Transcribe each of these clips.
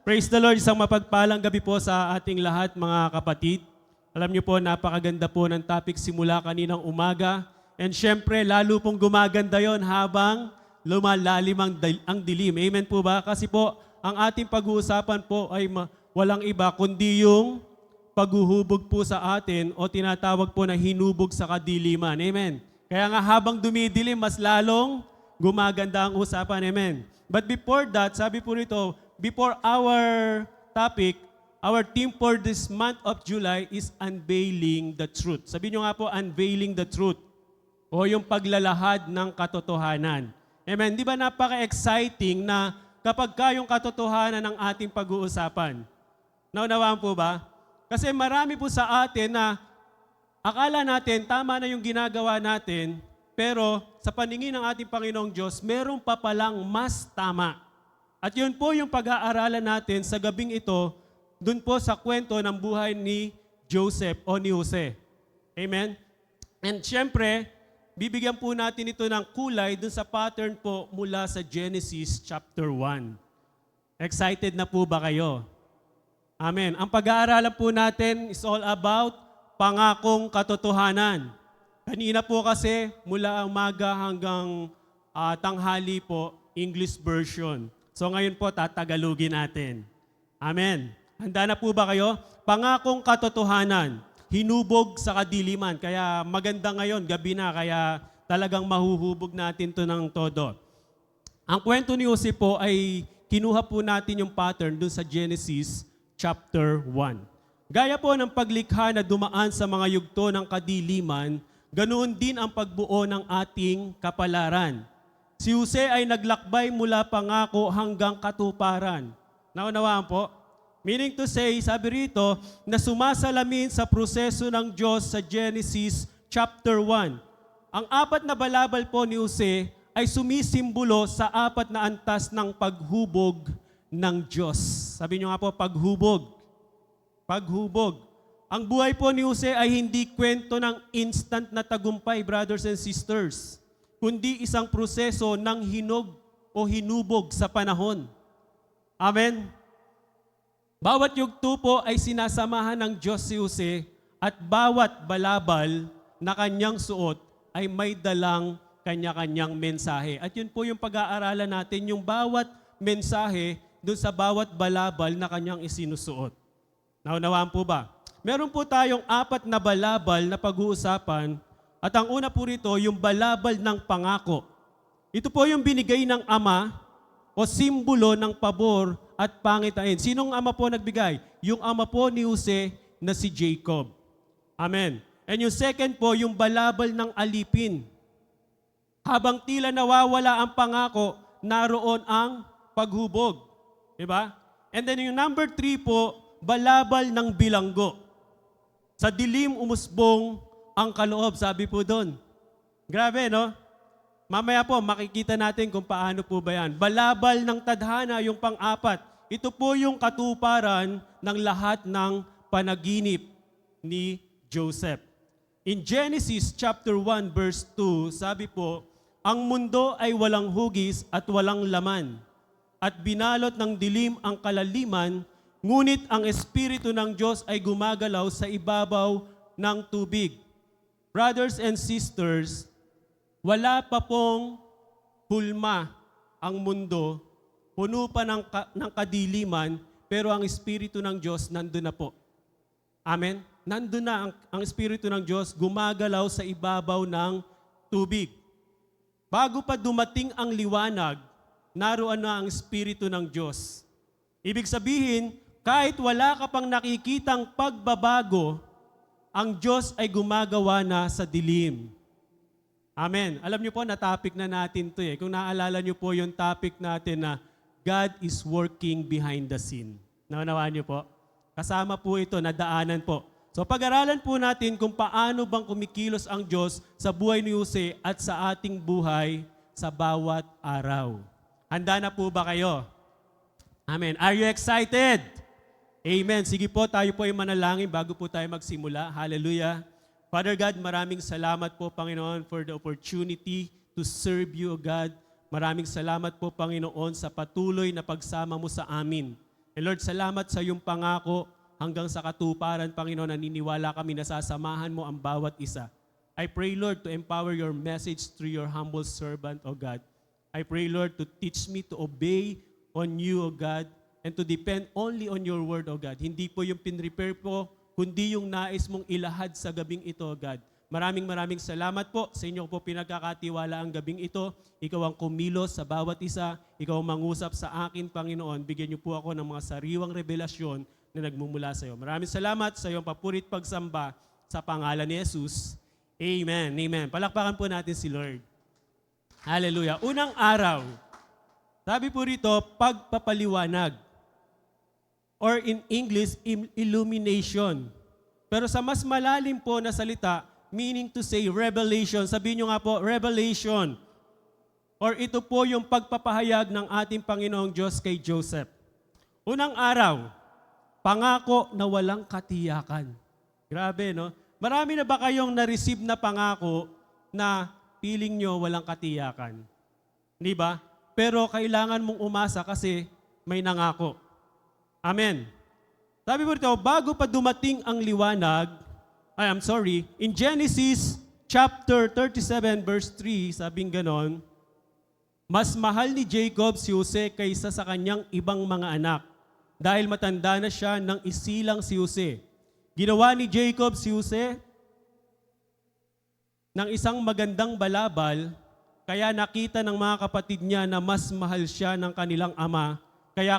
Praise the Lord, isang mapagpalang gabi po sa ating lahat mga kapatid. Alam niyo po, napakaganda po ng topic simula kaninang umaga. And syempre, lalo pong gumaganda yon habang lumalalim ang dilim. Amen po ba? Kasi po, ang ating pag-uusapan po ay walang iba kundi yung paghuhubog po sa atin o tinatawag po na hinubog sa kadiliman. Amen. Kaya nga habang dumidilim, mas lalong gumaganda ang usapan. Amen. But before that, sabi po nito, before our topic, our theme for this month of July is unveiling the truth. Sabi nyo nga po, unveiling the truth o yung paglalahad ng katotohanan. Amen. Di ba napaka-exciting na kapag yung katotohanan ng ating pag-uusapan? Naunawaan po ba? Kasi marami po sa atin na akala natin tama na yung ginagawa natin, pero sa paningin ng ating Panginoong Diyos, meron pa palang mas tama. At yun po yung pag-aaralan natin sa gabing ito, dun po sa kwento ng buhay ni Joseph o ni Jose. Amen? And syempre, bibigyan po natin ito ng kulay dun sa pattern po mula sa Genesis chapter 1. Excited na po ba kayo? Amen. Ang pag-aaralan po natin is all about pangakong katotohanan. Kanina po kasi mula umaga hanggang tanghali po, English version. So ngayon po tatagalugin natin. Amen. Handa na po ba kayo? Pangakong katotohanan, hinubog sa kadiliman. Kaya maganda ngayon, gabi na, kaya talagang mahuhubog natin to ng todo. Ang kwento ni Jose po ay kinuha po natin yung pattern dun sa Genesis chapter 1. Gaya po ng paglikha na dumaan sa mga yugto ng kadiliman, ganoon din ang pagbuo ng ating kapalaran. Si Jose ay naglakbay mula pangako hanggang katuparan. Naunawaan po? Meaning to say, sabi rito, na sumasalamin sa proseso ng Diyos sa Genesis chapter 1. Ang apat na balabal po ni Jose ay sumisimbolo sa apat na antas ng paghubog ng Diyos. Sabi nyo nga po, paghubog. Paghubog. Ang buhay po ni Jose ay hindi kwento ng instant na tagumpay, brothers and sisters, kundi isang proseso ng hinog o hinubog sa panahon. Amen? Bawat yugto po ay sinasamahan ng Diyos si Jose at bawat balabal na kanyang suot ay may dalang kanya-kanyang mensahe. At yun po yung pag-aaralan natin, yung bawat mensahe doon sa bawat balabal na kanyang isinusuot. Naunawaan po ba? Meron po tayong apat na balabal na pag-uusapan at ang una po rito, yung balabal ng pangako. Ito po yung binigay ng Ama o simbolo ng pabor at pangitain. Sinong ama po nagbigay? Yung ama po ni Jose na si Jacob. Amen. And yung second po, yung balabal ng alipin. Habang tila nawawala ang pangako, naroon ang paghubog. Diba? And then yung number 3 po, balabal ng bilanggo. Sa dilim umusbong ang kaloob, sabi po doon. Grabe, no? Mamaya po, makikita natin kung paano po ba yan. Balabal ng tadhana, yung pang-apat. Ito po yung katuparan ng lahat ng panaginip ni Joseph. In Genesis chapter 1 verse 2, sabi po, ang mundo ay walang hugis at walang laman, at binalot ng dilim ang kalaliman, ngunit ang Espiritu ng Diyos ay gumagalaw sa ibabaw ng tubig. Brothers and sisters, wala pa pong hulma ang mundo, puno pa ng kadiliman, pero ang Espiritu ng Diyos nandun na po. Amen? Nandun na ang Espiritu ng Diyos, gumagalaw sa ibabaw ng tubig. Bago pa dumating ang liwanag, naroon na ang Espiritu ng Diyos. Ibig sabihin, kahit wala ka pang nakikitang pagbabago, ang Diyos ay gumagawa na sa dilim. Amen. Alam niyo po, na-topic na natin to eh. Kung naalala niyo po yung topic natin na God is working behind the scene. Naunawaan niyo po? Kasama po ito, nadaanan po. So pag-aralan po natin kung paano bang kumikilos ang Diyos sa buhay ni Jose at sa ating buhay sa bawat araw. Handa na po ba kayo? Amen. Are you excited? Amen. Sige po, tayo po ay manalangin bago po tayo magsimula. Hallelujah. Father God, maraming salamat po, Panginoon, for the opportunity to serve you, O God. Maraming salamat po, Panginoon, sa patuloy na pagsama mo sa amin. And Lord, salamat sa iyong pangako hanggang sa katuparan, Panginoon, naniniwala kami na sasamahan mo ang bawat isa. I pray, Lord, to empower your message through your humble servant, O God. I pray, Lord, to teach me to obey on you, O God, and to depend only on your word, O God. Hindi po yung pinrepare po, kundi yung nais mong ilahad sa gabing ito, O God. Maraming salamat po sa inyo po pinagkakatiwala ang gabing ito. Ikaw ang kumilos sa bawat isa. Ikaw ang mangusap sa akin, Panginoon. Bigyan niyo po ako ng mga sariwang revelasyon na nagmumula sa iyo. Maraming salamat sa iyong papurit pagsamba sa pangalan ni Jesus. Amen. Amen. Palakpakan po natin si Lord. Hallelujah. Unang araw, sabi po rito, pagpapaliwanag. Or in English, illumination. Pero sa mas malalim po na salita, meaning to say revelation. Sabihin nyo nga po, revelation. Or ito po yung pagpapahayag ng ating Panginoong Diyos kay Joseph. Unang araw, pangako na walang katiyakan. Grabe, no? Marami na ba kayong na-receive na pangako na feeling nyo walang katiyakan? Di ba? Pero kailangan mong umasa kasi may nangako. Amen. Sabi po rito, bago pa dumating ang liwanag, in Genesis chapter 37 verse 3, sabing ganon, mas mahal ni Jacob si Jose kaysa sa kanyang ibang mga anak, dahil matanda na siya nang isilang si Jose. Ginawa ni Jacob si Jose ng isang magandang balabal, kaya nakita ng mga kapatid niya na mas mahal siya ng kanilang ama, kaya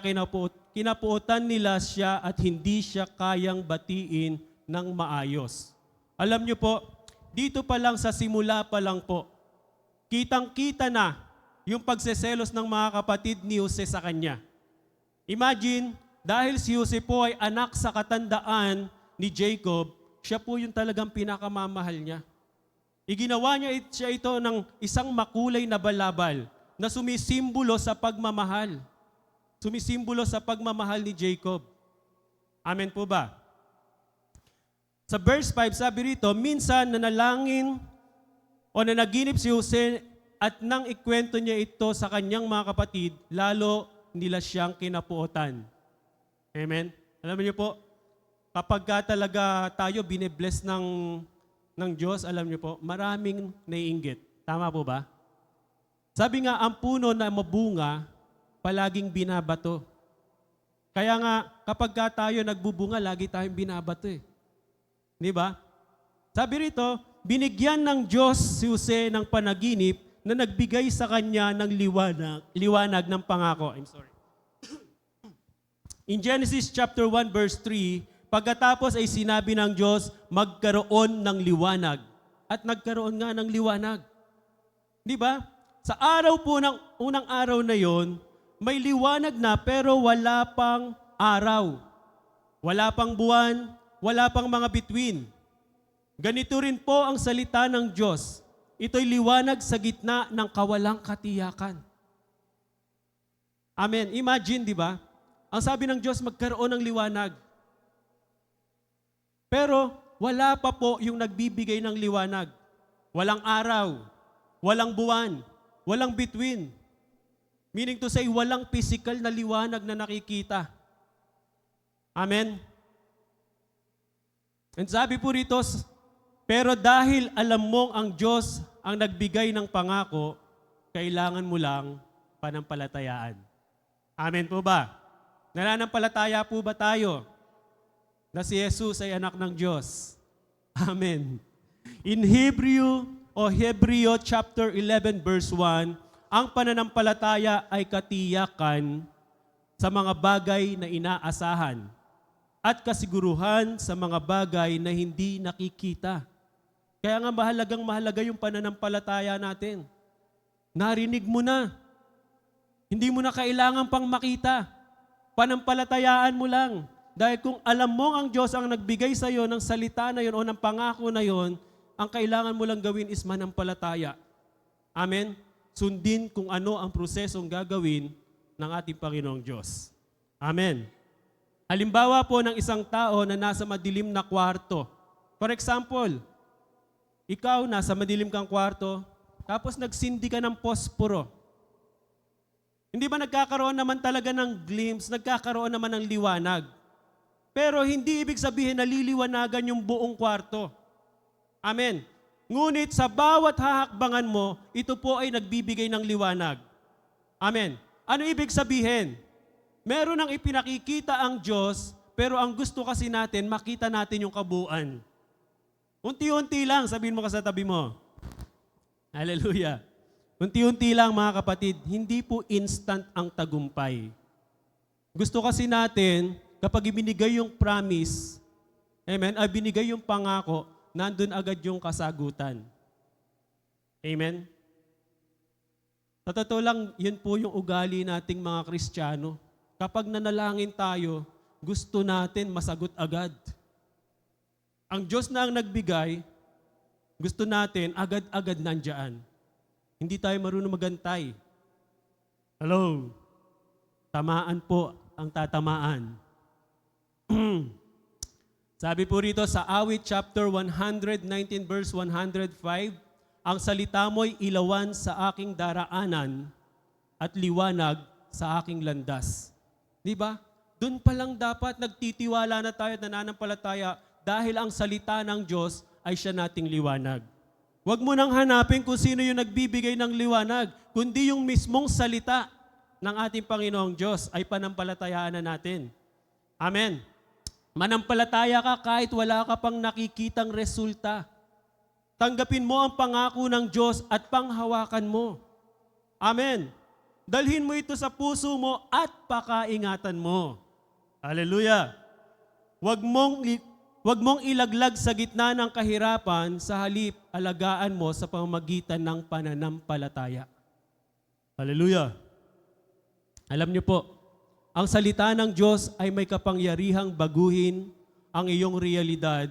kinapuotan nila siya at hindi siya kayang batiin ng maayos. Alam niyo po, dito pa lang sa simula pa lang po, kitang-kita na yung pagseselos ng mga kapatid ni Jose sa kanya. Imagine, dahil si Jose po ay anak sa katandaan ni Jacob, siya po yung talagang pinakamamahal niya. Iginawa niya siya ito ng isang makulay na balabal na sumisimbolo sa pagmamahal. Sumisimbolo sa pagmamahal ni Jacob. Amen po ba? Sa verse 5, sabi rito, minsan nanalangin o nanaginip si Jose at nang ikwento niya ito sa kanyang mga kapatid, lalo nila siyang kinapuotan. Amen? Alam niyo po, kapag talaga tayo bine-bless ng Diyos, alam niyo po, maraming naiinggit. Tama po ba? Sabi nga, ang puno na mabunga, palaging binabato. Kaya nga, kapag tayo nagbubunga, lagi tayong binabato eh. Di ba? Sabi rito, binigyan ng Diyos si Jose ng panaginip na nagbigay sa kanya ng liwanag ng pangako. I'm sorry. In Genesis chapter 1 verse 3, pagkatapos ay sinabi ng Diyos, magkaroon ng liwanag. At nagkaroon nga ng liwanag. Di ba? Sa araw po ng unang araw na yon, may liwanag na pero wala pang araw. Wala pang buwan, wala pang mga bituin. Ganito rin po ang salita ng Diyos. Ito'y liwanag sa gitna ng kawalang katiyakan. Amen. Imagine, di ba? Ang sabi ng Diyos, magkaroon ng liwanag. Pero wala pa po yung nagbibigay ng liwanag. Walang araw, walang buwan, walang bituin. Meaning to say, walang physical na liwanag na nakikita. Amen. And sabi po rito, pero dahil alam mong ang Diyos ang nagbigay ng pangako, kailangan mo lang panampalatayaan. Amen po ba? Nananampalataya po ba tayo na si Jesus ay anak ng Diyos? Amen. In Hebreo chapter 11 verse 1, ang pananampalataya ay katiyakan sa mga bagay na inaasahan at kasiguruhan sa mga bagay na hindi nakikita. Kaya nga mahalaga yung pananampalataya natin. Narinig mo na. Hindi mo na kailangan pang makita. Panampalatayaan mo lang. Dahil kung alam mo ang Diyos ang nagbigay sa iyo ng salita na yon o ng pangako na yon, ang kailangan mo lang gawin is manampalataya. Amen? Sundin kung ano ang prosesong gagawin ng ating Panginoong Diyos. Amen. Halimbawa po ng isang tao na nasa madilim na kwarto. For example, ikaw nasa madilim kang kwarto, tapos nagsindi ka ng posporo. Hindi ba nagkakaroon naman talaga ng glimpse, nagkakaroon naman ng liwanag? Pero hindi ibig sabihin na liliwanagan yung buong kwarto. Amen. Ngunit sa bawat hahakbangan mo, ito po ay nagbibigay ng liwanag. Amen. Ano ibig sabihin? Meron nang ipinakikita ang Diyos, pero ang gusto kasi natin, makita natin yung kabuuan. Unti-unti lang, sabihin mo ka sa tabi mo. Hallelujah. Unti-unti lang mga kapatid, hindi po instant ang tagumpay. Gusto kasi natin, kapag ibinigay yung promise, amen, ay binigay yung pangako, nandun agad yung kasagutan. Amen? Sa totoo lang, yun po yung ugali nating mga Kristiyano. Kapag nanalangin tayo, gusto natin masagot agad. Ang Diyos na ang nagbigay, gusto natin agad-agad nandyan. Hindi tayo marunong magantay. Hello? Tamaan po ang tatamaan. Sabi po rito sa Awit chapter 119 verse 105, ang salita mo'y ilawan sa aking daraanan at liwanag sa aking landas. Di ba? Doon pa lang dapat nagtitiwala na tayo at nananampalataya dahil ang salita ng Diyos ay siya nating liwanag. Huwag mo nang hanapin kung sino yung nagbibigay ng liwanag, kundi yung mismong salita ng ating Panginoong Diyos ay panampalatayaan na natin. Amen. Manampalataya ka kahit wala ka pang nakikitang resulta. Tanggapin mo ang pangako ng Diyos at panghawakan mo. Amen. Dalhin mo ito sa puso mo at pakaingatan mo. Hallelujah. Huwag mong ilaglag sa gitna ng kahirapan, sa halip alagaan mo sa pamamagitan ng pananampalataya. Hallelujah. Alam niyo po, ang salita ng Diyos ay may kapangyarihang baguhin ang iyong realidad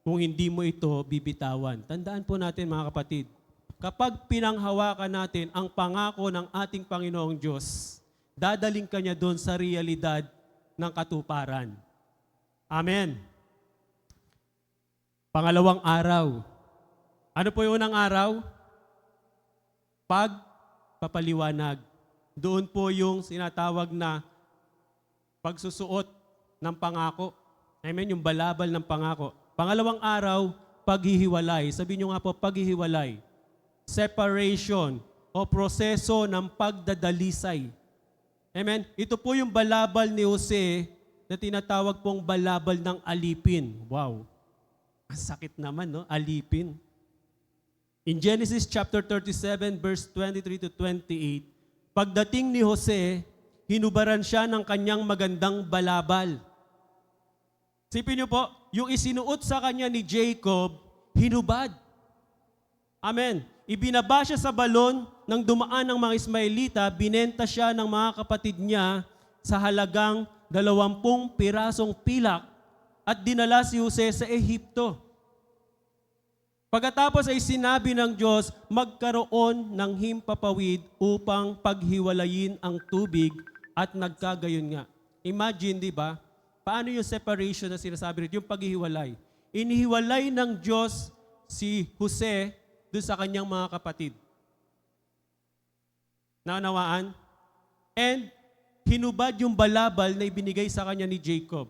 kung hindi mo ito bibitawan. Tandaan po natin mga kapatid, kapag pinanghawakan natin ang pangako ng ating Panginoong Diyos, dadaling ka niya doon sa realidad ng katuparan. Amen. Pangalawang araw. Ano po yung unang araw? Pagpapaliwanag. Doon po yung sinatawag na pagsusuot ng pangako. Amen, yung balabal ng pangako. Pangalawang araw, paghihiwalay. Sabihin nyo nga po, paghihiwalay. Separation o proseso ng pagdadalisay. Amen. Ito po yung balabal ni Jose na tinatawag pong balabal ng alipin. Wow. Ang sakit naman, no? Alipin. In Genesis chapter 37, verse 23 to 28, pagdating ni Jose, hinubaran siya ng kanyang magandang balabal. Sipin niyo po, yung isinuot sa kanya ni Jacob, hinubad. Amen. Ibinaba siya sa balon, nang dumaan ng mga Ismaelita, binenta siya ng mga kapatid niya sa halagang 20 pirasong pilak at dinala si Jose sa Ehipto. Pagkatapos ay sinabi ng Diyos, magkaroon ng himpapawid upang paghiwalayin ang tubig at nagkagayon nga. Imagine, di ba? Paano yung separation na sinasabi rin? Yung paghihiwalay. Inihiwalay ng Diyos si Jose doon sa kanyang mga kapatid. Naunawaan? And hinubad yung balabal na ibinigay sa kanya ni Jacob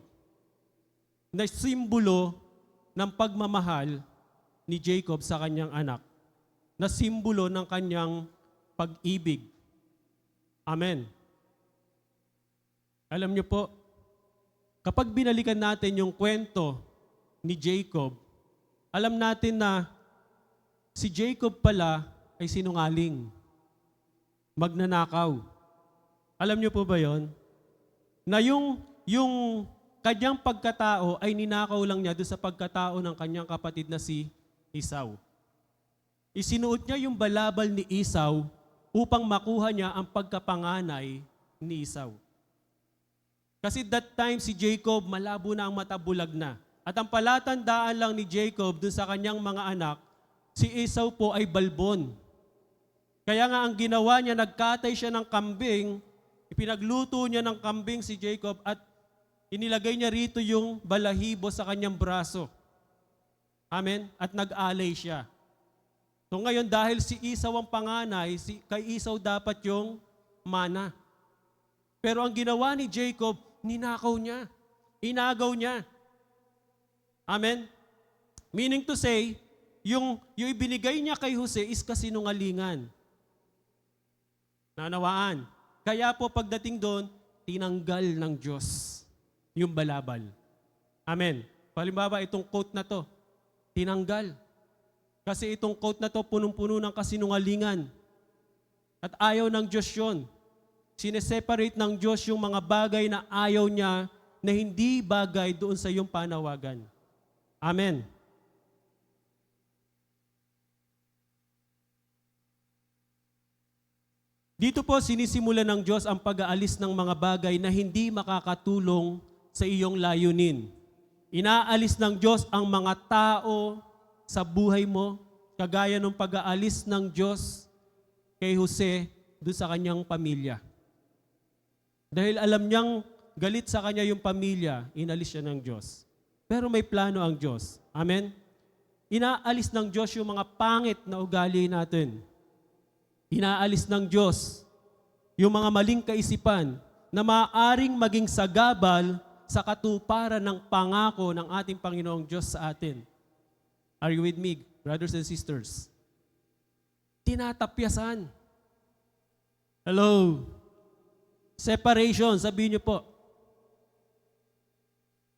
na simbolo ng pagmamahal ni Jacob sa kanyang anak, na simbolo ng kanyang pag-ibig. Amen. Alam niyo po, kapag binalikan natin yung kwento ni Jacob, alam natin na si Jacob pala ay sinungaling, magnanakaw. Alam niyo po ba yon? Na yung kanyang pagkatao ay ninakaw lang niya doon sa pagkatao ng kanyang kapatid na si Esau. Isinuot niya yung balabal ni Esau upang makuha niya ang pagkapanganay ni Esau. Kasi that time si Jacob malabo na ang mata, bulag na. At ang palatandaan lang ni Jacob doon sa kanyang mga anak, si Esau po ay balbon. Kaya nga ang ginawa niya, nagkatay siya ng kambing, ipinagluto niya ng kambing si Jacob at inilagay niya rito yung balahibo sa kanyang braso. Amen? At nag-alay siya. So ngayon, dahil si Esau ang panganay, kay Esau dapat yung mana. Pero ang ginawa ni Jacob, ninakaw niya. Inagaw niya. Amen? Meaning to say, yung ibinigay niya kay Jose is kasinungalingan. Nanawaan. Kaya po pagdating doon, tinanggal ng Diyos yung balabal. Amen. Halimbawa, itong quote na to, tinanggal. Kasi itong quote na to, punong-puno ng kasinungalingan. At ayaw ng Diyos yun. Sineseparate ng Diyos yung mga bagay na ayaw niya na hindi bagay doon sa iyong panawagan. Amen. Dito po sinisimulan ng Diyos ang pag-aalis ng mga bagay na hindi makakatulong sa iyong layunin. Inaalis ng Diyos ang mga tao sa buhay mo, kagaya ng pag-aalis ng Diyos kay Jose doon sa kanyang pamilya. Dahil alam niyang galit sa kanya yung pamilya, inalis siya ng Diyos. Pero may plano ang Diyos. Amen? Inaalis ng Diyos yung mga pangit na ugali natin. Inaalis ng Diyos yung mga maling kaisipan na maaaring maging sagabal sa katuparan ng pangako ng ating Panginoong Diyos sa atin. Are you with me, brothers and sisters? Tinatapyasan. Hello? Separation, sabihin niyo po.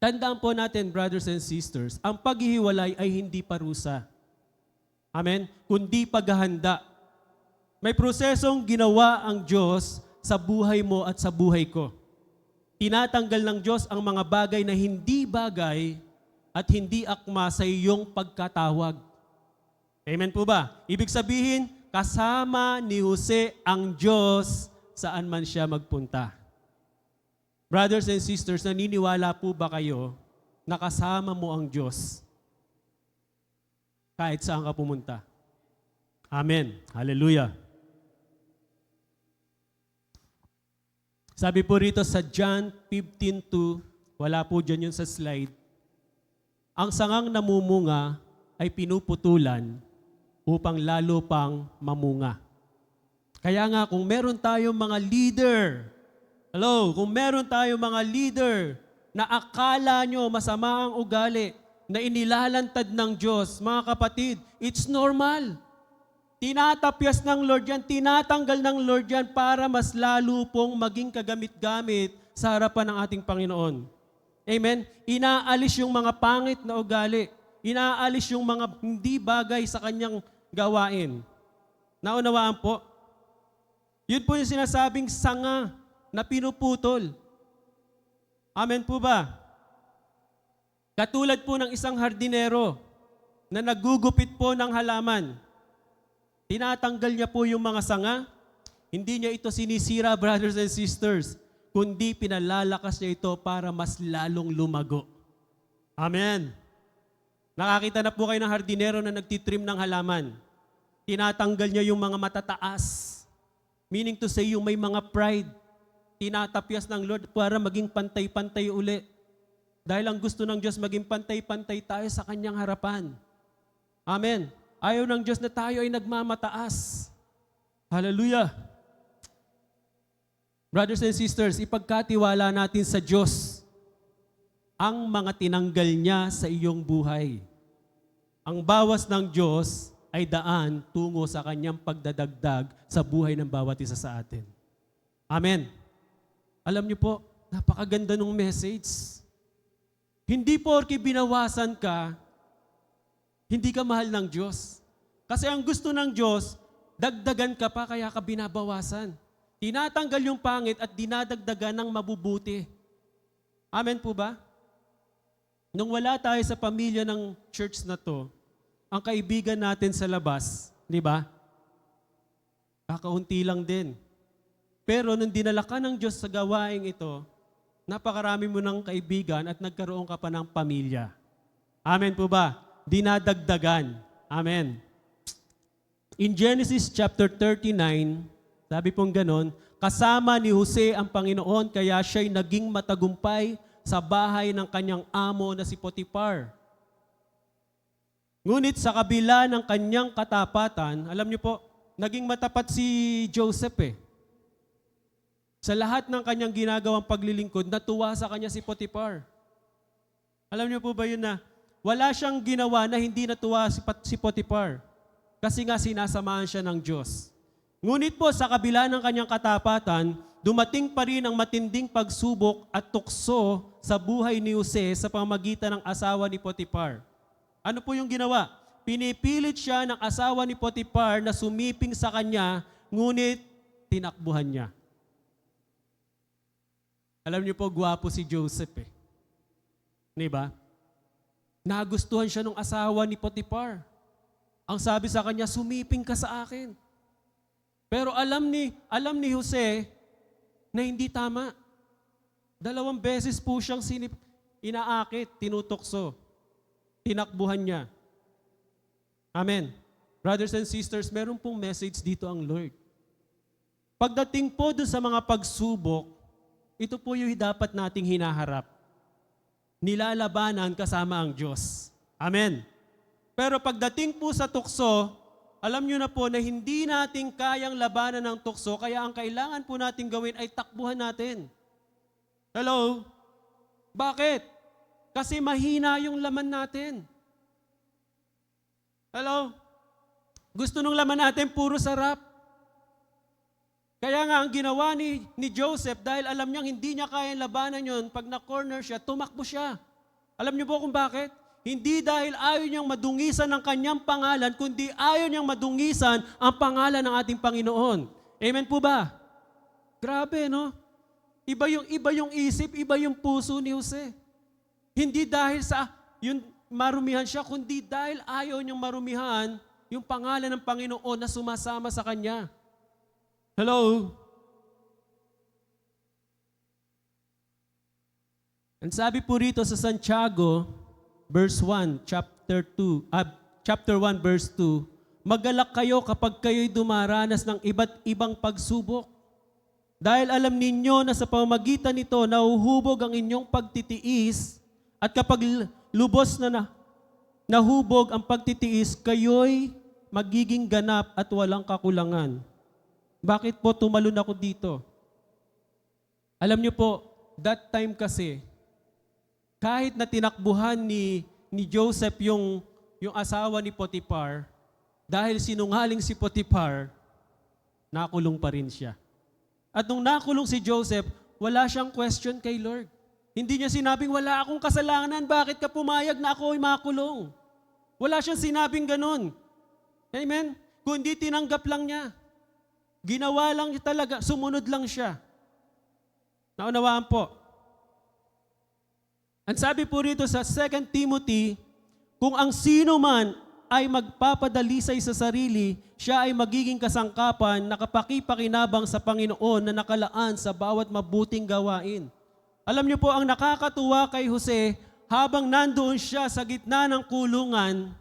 Tandaan po natin, brothers and sisters, ang paghihiwalay ay hindi parusa. Amen? Kundi paghahanda. May prosesong ginawa ang Diyos sa buhay mo at sa buhay ko. Tinatanggal ng Diyos ang mga bagay na hindi bagay at hindi akma sa iyong pagkatawag. Amen po ba? Ibig sabihin, kasama ni Jose ang Diyos saan man siya magpunta. Brothers and sisters, naniniwala po ba kayo na kasama mo ang Diyos kahit saan ka pumunta? Amen. Hallelujah. Sabi po rito sa John 15:2, wala po dyan yun sa slide, ang sangang namumunga ay pinuputulan upang lalo pang mamunga. Kaya nga kung meron tayong mga leader, kung meron tayong mga leader na akala nyo masama ang ugali, na inilalantad ng Diyos, mga kapatid, it's normal. Tinatapyas ng Lord yan, tinatanggal ng Lord yan para mas lalo pong maging kagamit-gamit sa harapan ng ating Panginoon. Amen? Inaalis yung mga pangit na ugali. Inaalis yung mga hindi bagay sa kanyang gawain. Naunawaan po? Yun po yung sinasabing sanga na pinuputol. Amen po ba? Katulad po ng isang hardinero na nagugupit po ng halaman. Tinatanggal niya po yung mga sanga. Hindi niya ito sinisira, brothers and sisters, kundi pinalalakas niya ito para mas lalong lumago. Amen. Nakakita na po kayo ng hardinero na nagtitrim ng halaman. Tinatanggal niya yung mga matataas. Meaning to say, yung may mga pride. Tinatapyas ng Lord para maging pantay-pantay uli. Dahil ang gusto ng Diyos, maging pantay-pantay tayo sa kanyang harapan. Amen. Ayaw ng Diyos na tayo ay nagmamataas. Hallelujah. Brothers and sisters, ipagkatiwala natin sa Diyos ang mga tinanggal niya sa iyong buhay. Ang bawas ng Diyos ay daan tungo sa kanyang pagdadagdag sa buhay ng bawat isa sa atin. Amen. Alam niyo po, napakaganda ng message. Hindi porke binawasan ka, hindi ka mahal ng Diyos. Kasi ang gusto ng Diyos, dagdagan ka pa kaya ka binabawasan. Tinatanggal yung pangit at dinadagdagan ng mabubuti. Amen po ba? Nung wala tayo sa pamilya ng church na to, ang kaibigan natin sa labas, di ba? Kakaunti lang din. Pero nung dinala ka ng Diyos sa gawaing ito, napakarami mo ng kaibigan at nagkaroon ka pa ng pamilya. Amen po ba? Dinadagdagan. Amen. In Genesis chapter 39, sabi pong ganon, kasama ni Jose ang Panginoon kaya siya'y naging matagumpay sa bahay ng kanyang amo na si Potiphar. Ngunit sa kabila ng kanyang katapatan, alam niyo po, naging matapat si Joseph eh. Sa lahat ng kanyang ginagawang paglilingkod, natuwa sa kanya si Potiphar. Alam niyo po ba yun na wala siyang ginawa na hindi natuwa si Potiphar? Kasi nga sinasamahan siya ng Diyos. Ngunit po sa kabila ng kanyang katapatan, dumating pa rin ang matinding pagsubok at tukso sa buhay ni Jose sa pamamagitan ng asawa ni Potiphar. Ano po yung ginawa? Pinipilit siya ng asawa ni Potiphar na sumiping sa kanya, ngunit tinakbuhan niya. Alam niyo po, gwapo si Joseph eh. Diba? Nagustuhan siya ng asawa ni Potiphar. Ang sabi sa kanya, sumiping ka sa akin. Pero alam ni Jose na hindi tama. 2 beses po siyang inaakit, tinutokso, tinakbuhan niya. Amen. Brothers and sisters, meron pong message dito ang Lord. Pagdating po doon sa mga pagsubok, ito po yung dapat nating hinaharap. Nilalabanan kasama ang Diyos. Amen. Pero pagdating po sa tukso, alam nyo na po na hindi natin kayang labanan ng tukso, kaya ang kailangan po natin gawin ay takbuhan natin. Hello? Bakit? Kasi mahina yung laman natin. Hello? Gusto nung laman natin puro sarap. Kaya nga ang ginawa ni Joseph, dahil alam niyang hindi niya kayang labanan yon, pag na-corner siya, tumakbo siya. Alam niyo po kung bakit? Hindi dahil ayaw niyang madungisan ang kanyang pangalan, kundi ayaw niyang madungisan ang pangalan ng ating Panginoon. Amen po ba? Grabe, no? Iba yung isip, iba yung puso ni Jose. Hindi dahil sa yung marumihan siya, kundi dahil ayaw niyang marumihan yung pangalan ng Panginoon na sumasama sa kanya. Hello? Ang sabi po rito sa Santiago, verse 1, chapter 1, verse 2, magalak kayo kapag kayo'y dumaranas ng iba't ibang pagsubok. Dahil alam ninyo na sa pamamagitan nito, nahuhubog ang inyong pagtitiis, at kapag lubos na nahubog ang pagtitiis, kayo'y magiging ganap at walang kakulangan. Bakit po tumalon ako dito? Alam niyo po, that time kasi, kahit na tinakbuhan ni Joseph yung asawa ni Potiphar, dahil sinungaling si Potiphar, nakulong pa rin siya. At nung nakulong si Joseph, wala siyang question kay Lord. Hindi niya sinabing, wala akong kasalanan, bakit ka pumayag na ako ay makulong? Wala siyang sinabing ganun. Amen? Kundi tinanggap lang niya. Ginawa lang niya talaga, sumunod lang siya. Naunawaan po. Ang sabi po rito sa 2 Timothy, kung ang sino man ay magpapadalisay sa sarili, siya ay magiging kasangkapan na kapakipakinabang sa Panginoon na nakalaan sa bawat mabuting gawain. Alam niyo po, ang nakakatuwa kay Jose, habang nandoon siya sa gitna ng kulungan,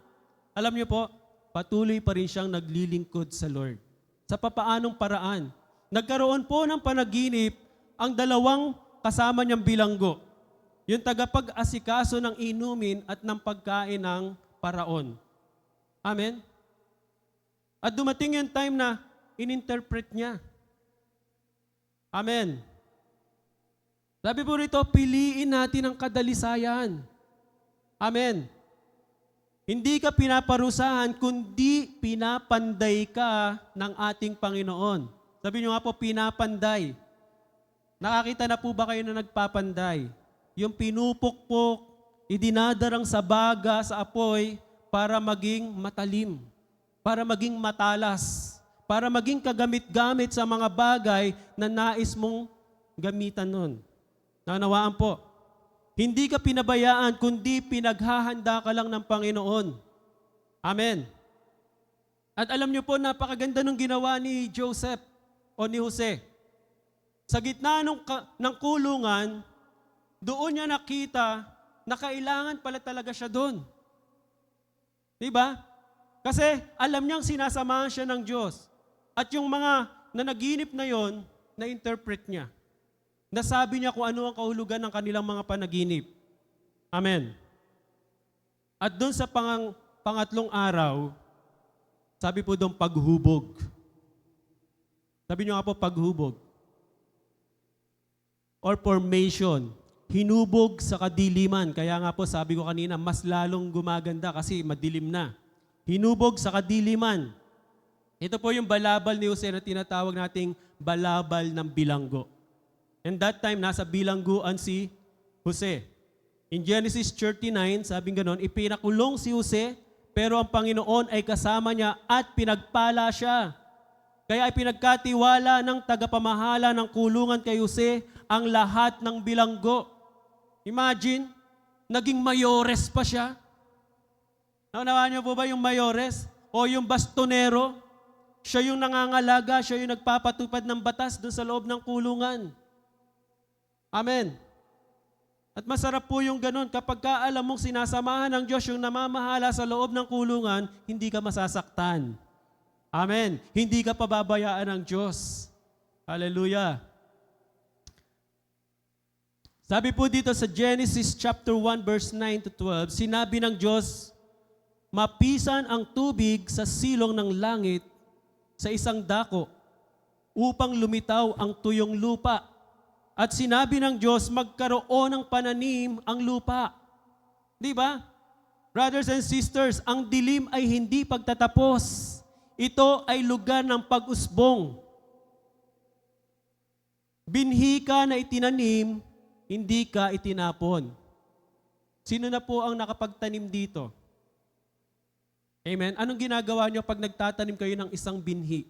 alam niyo po, patuloy pa rin siyang naglilingkod sa Lord. Sa papaanong paraan? Nagkaroon po ng panaginip ang 2 kasama niyang bilanggo. Yung tagapag-asikaso ng inumin at ng pagkain ng paraon. Amen? At dumating yung time na ininterpret niya. Amen. Sabi po rito, piliin natin ang kadalisayan. Amen. Hindi ka pinaparusahan, kundi pinapanday ka ng ating Panginoon. Sabi niyo nga po, pinapanday. Nakakita na po ba kayo na nagpapanday? Yung pinupukpok, idinadarang sa baga, sa apoy, para maging matalim, para maging matalas, para maging kagamit-gamit sa mga bagay na nais mong gamitan nun. Nanawaan po. Hindi ka pinabayaan, kundi pinaghahanda ka lang ng Panginoon. Amen. At alam niyo po, napakaganda ng ginawa ni Joseph o ni Jose. Sa gitna ng kulungan, doon niya nakita na kailangan pala talaga siya doon. Diba? Kasi alam niyang sinasamahan siya ng Diyos. At yung mga nanaginip na yon, na-interpret niya. Nasabi niya kung ano ang kahulugan ng kanilang mga panaginip. Amen. At doon sa pangatlong araw, sabi po doon paghubog. Sabi niyo nga po paghubog. or formation. Hinubog sa kadiliman. Kaya nga po sabi ko kanina, mas lalong gumaganda kasi madilim na. Hinubog sa kadiliman. Ito po yung balabal ni Jose na tinatawag nating balabal ng bilanggo. And that time, nasa bilangguan si Jose. In Genesis 39, sabing ganon, ipinakulong si Jose, pero ang Panginoon ay kasama niya at pinagpala siya. Kaya ay pinagkatiwala ng tagapamahala ng kulungan kay Jose ang lahat ng bilanggo. Imagine, naging mayores pa siya. Naunawaan niyo po ba yung mayores? O yung bastonero? Siya yung nangangalaga, siya yung nagpapatupad ng batas doon sa loob ng kulungan. Amen. At masarap po yung ganun. Kapag alam mong sinasamahan ng Diyos yung namamahala sa loob ng kulungan, hindi ka masasaktan. Amen. Hindi ka pababayaan ng Diyos. Hallelujah. Sabi po dito sa Genesis chapter 1 verse 9 to 12, sinabi ng Diyos, mapisan ang tubig sa silong ng langit sa isang dako upang lumitaw ang tuyong lupa. At sinabi ng Diyos, magkaroon ng pananim ang lupa. Di ba? Brothers and sisters, ang dilim ay hindi pagtatapos. Ito ay lugar ng pag-usbong. Binhi ka na itinanim, hindi ka itinapon. Sino na po ang nakapagtanim dito? Amen? Anong ginagawa nyo pag nagtatanim kayo ng isang binhi?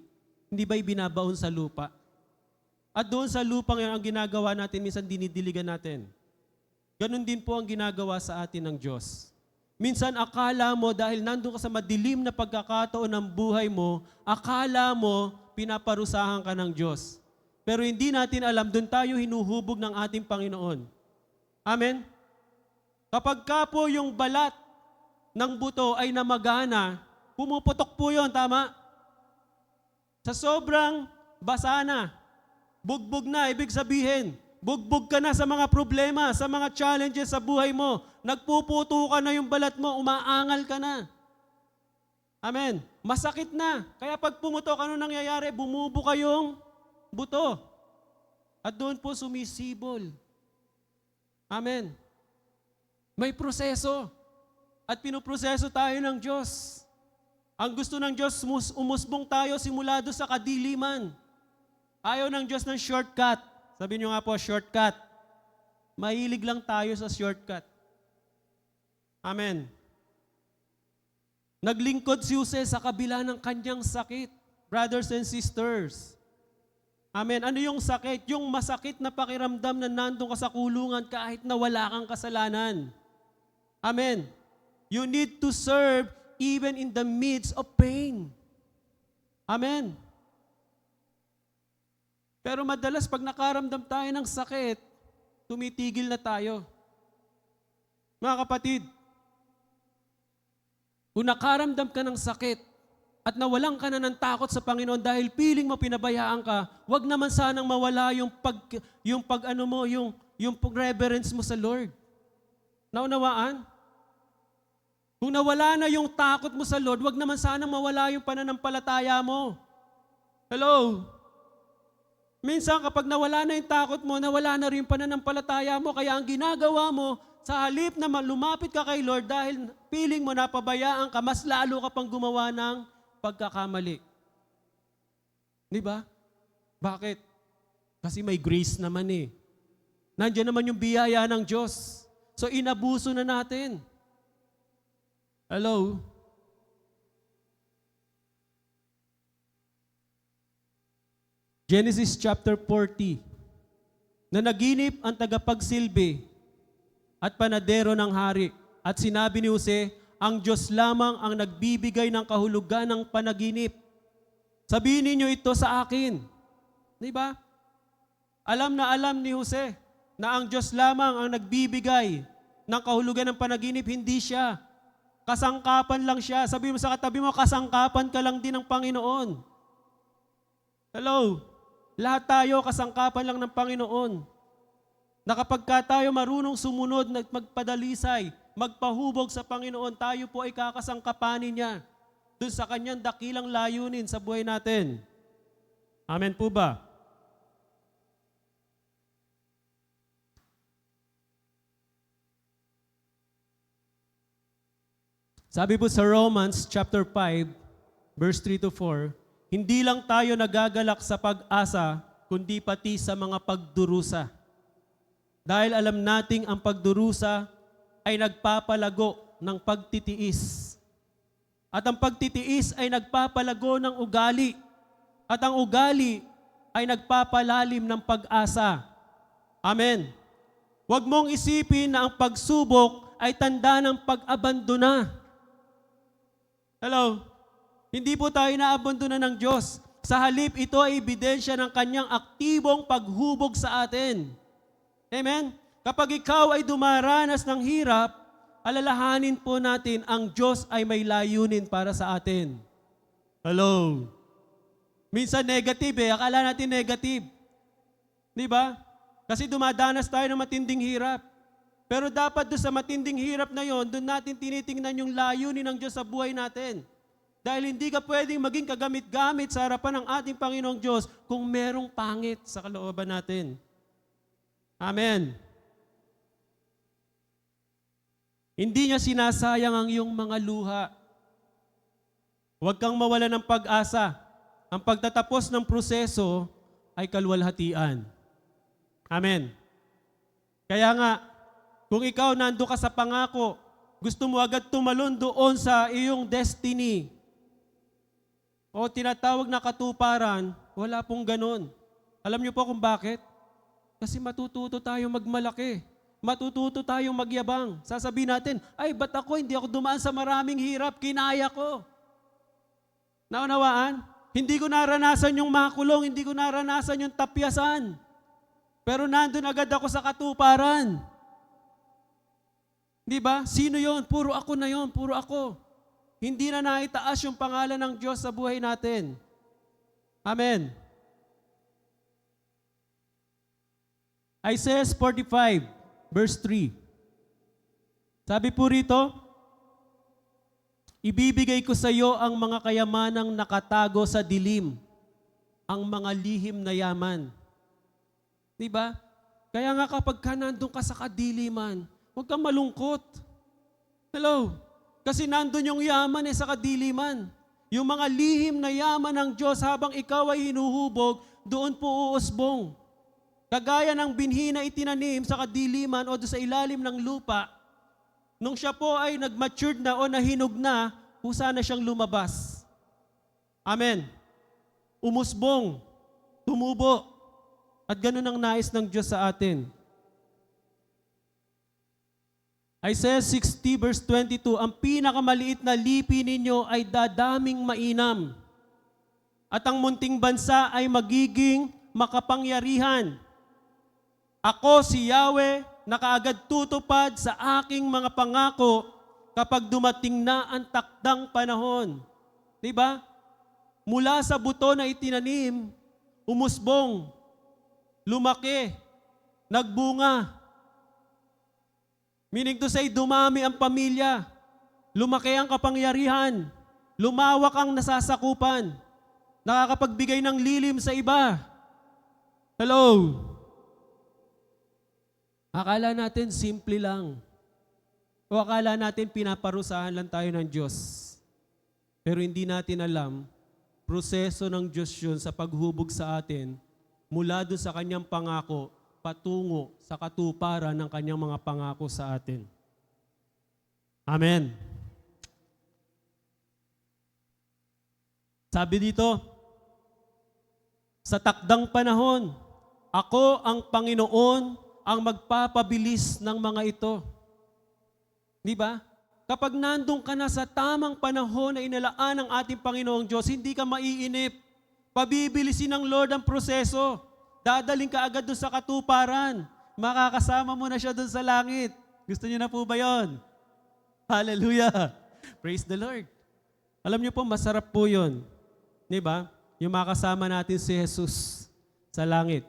Hindi ba ibinabaon sa lupa? At doon sa lupang yan, ang ginagawa natin, minsan dinidiligan natin. Ganon din po ang ginagawa sa atin ng Diyos. Minsan akala mo, dahil nandun ka sa madilim na pagkakataon ng buhay mo, akala mo, pinaparusahan ka ng Diyos. Pero hindi natin alam, doon tayo hinuhubog ng ating Panginoon. Amen? Kapag ka po yung balat ng buto ay namagana, pumuputok po yun, tama? Sa sobrang basa na, bugbog na, ibig sabihin, bugbog ka na sa mga problema, sa mga challenges sa buhay mo. Nagpuputo ka na yung balat mo, umaangal ka na. Amen. Masakit na. Kaya pag pumutok, ano nangyayari? Bumubuka yung buto. At doon po sumisibol. Amen. May proseso. At pinuproseso tayo ng Diyos. Ang gusto ng Diyos, umusbong tayo simula doon sa kadiliman. Ayaw ng Diyos ng shortcut. Sabi niyo nga po, shortcut. Mahilig lang tayo sa shortcut. Amen. Naglingkod si Jose sa kabila ng kanyang sakit. Brothers and sisters. Amen. Ano yung sakit? Yung masakit na pakiramdam na nandun ka sa kulungan kahit na wala kang kasalanan. Amen. You need to serve even in the midst of pain. Amen. Pero madalas pag nakaramdam tayo ng sakit, tumitigil na tayo. Mga kapatid, kung nakaramdam ka ng sakit at nawalan ka na ng takot sa Panginoon dahil piling mo pinabayaan ka, wag naman sanang mawala yung reverence mo sa Lord. Naunawaan? Kung nawala na yung takot mo sa Lord, wag naman sanang mawala yung pananampalataya mo. Hello? Minsan kapag nawala na yung takot mo, nawala na rin yung pananampalataya mo. Kaya ang ginagawa mo, sa halip na lumapit ka kay Lord dahil piling mo napabayaan ka, mas lalo ka pang gumawa ng pagkakamali. Di ba? Bakit? Kasi may grace naman eh. Nandiyan naman yung biyaya ng Diyos. So inabuso na natin. Hello? Genesis chapter 40. Nanaginip ang tagapagsilbi at panadero ng hari. At sinabi ni Jose, ang Diyos lamang ang nagbibigay ng kahulugan ng panaginip. Sabihin ninyo ito sa akin. Di ba? Alam na alam ni Jose na ang Diyos lamang ang nagbibigay ng kahulugan ng panaginip, hindi siya. Kasangkapan lang siya. Sabi mo sa katabi mo, kasangkapan ka lang din ng Panginoon. Hello? Lahat tayo kasangkapan lang ng Panginoon. Na kapag tayo marunong sumunod, magpadalisay, magpahubog sa Panginoon, tayo po ay kakasangkapanin niya doon sa kanyang dakilang layunin sa buhay natin. Amen po ba? Sabi po sa Romans chapter 5, verse 3 to 4, hindi lang tayo nagagalak sa pag-asa, kundi pati sa mga pagdurusa. Dahil alam nating ang pagdurusa ay nagpapalago ng pagtitiis. At ang pagtitiis ay nagpapalago ng ugali. At ang ugali ay nagpapalalim ng pag-asa. Amen. Huwag mong isipin na ang pagsubok ay tanda ng pag-abandona. Hello? Hindi po tayo naabandona ng Diyos. Sa halip, ito ay ebidensya ng kanyang aktibong paghubog sa atin. Amen? Kapag ikaw ay dumaranas ng hirap, alalahanin po natin ang Diyos ay may layunin para sa atin. Hello? Minsan negative akala natin negative. Di ba? Kasi dumadanas tayo ng matinding hirap. Pero dapat doon sa matinding hirap na yon, doon natin tinitingnan yung layunin ng Diyos sa buhay natin. Dahil hindi ka pwedeng maging kagamit-gamit sa harapan ng ating Panginoong Diyos kung merong pangit sa kalooban natin. Amen. Hindi niya sinasayang ang iyong mga luha. Huwag kang mawala ng pag-asa. Ang pagtatapos ng proseso ay kalwalhatian. Amen. Kaya nga, kung ikaw nando ka sa pangako, gusto mo agad tumalon doon sa iyong destiny, o tinatawag na katuparan, wala pong ganun. Alam niyo po kung bakit? Kasi matututo tayong magmalaki. Matututo tayong magyabang. Sasabihin natin, ay ba't ako hindi ako dumaan sa maraming hirap, kinaya ko. Naunawaan? Hindi ko naranasan yung makulong, hindi ko naranasan yung tapyasan. Pero nandun agad ako sa katuparan. Di ba? Sino yon? Puro ako na yon, puro ako. Hindi na naitaas yung pangalan ng Diyos sa buhay natin. Amen. Isaiah 45, verse 3. Sabi po rito, ibibigay ko sa iyo ang mga kayamanang nakatago sa dilim, ang mga lihim na yaman. Di ba? Kaya nga kapag nandun ka sa kadiliman, huwag kang malungkot. Hello? Kasi nandun yung yaman sa kadiliman. Yung mga lihim na yaman ng Diyos habang ikaw ay hinuhubog, doon po uusbong. Kagaya ng binhi na itinanim sa kadiliman o sa ilalim ng lupa, nung siya po ay nag-matured na o nahinog na, kusa na siyang lumabas. Amen. Umusbong, tumubo. At ganun ang nais ng Diyos sa atin. Isaiah 60 verse 22, ang pinakamaliit na lipi ninyo ay dadaming mainam. At ang munting bansa ay magiging makapangyarihan. Ako si Yahweh, na kaagad tutupad sa aking mga pangako kapag dumating na ang takdang panahon. Diba? Mula sa buto na itinanim, umusbong, lumaki, nagbunga. Meaning to say, dumami ang pamilya, lumaki ang kapangyarihan, lumawak ang nasasakupan, nakakapagbigay ng lilim sa iba. Hello? Akala natin simple lang. O akala natin pinaparusahan lang tayo ng Diyos. Pero hindi natin alam, proseso ng Diyos yun sa paghubog sa atin, mula doon sa kanyang pangako, patungo sa katuparan ng kanyang mga pangako sa atin. Amen. Sabi dito, sa takdang panahon, ako ang Panginoon ang magpapabilis ng mga ito. Di ba? Kapag nandun ka na sa tamang panahon na inalaan ng ating Panginoong Diyos, hindi ka maiinip. Pabibilisin ng Lord ang proseso. Dadaling ka agad doon sa katuparan. Makakasama mo na siya doon sa langit. Gusto niyo na po ba yun? Hallelujah! Praise the Lord. Alam niyo po, masarap po yun. Di ba? Yung makasama natin si Jesus sa langit.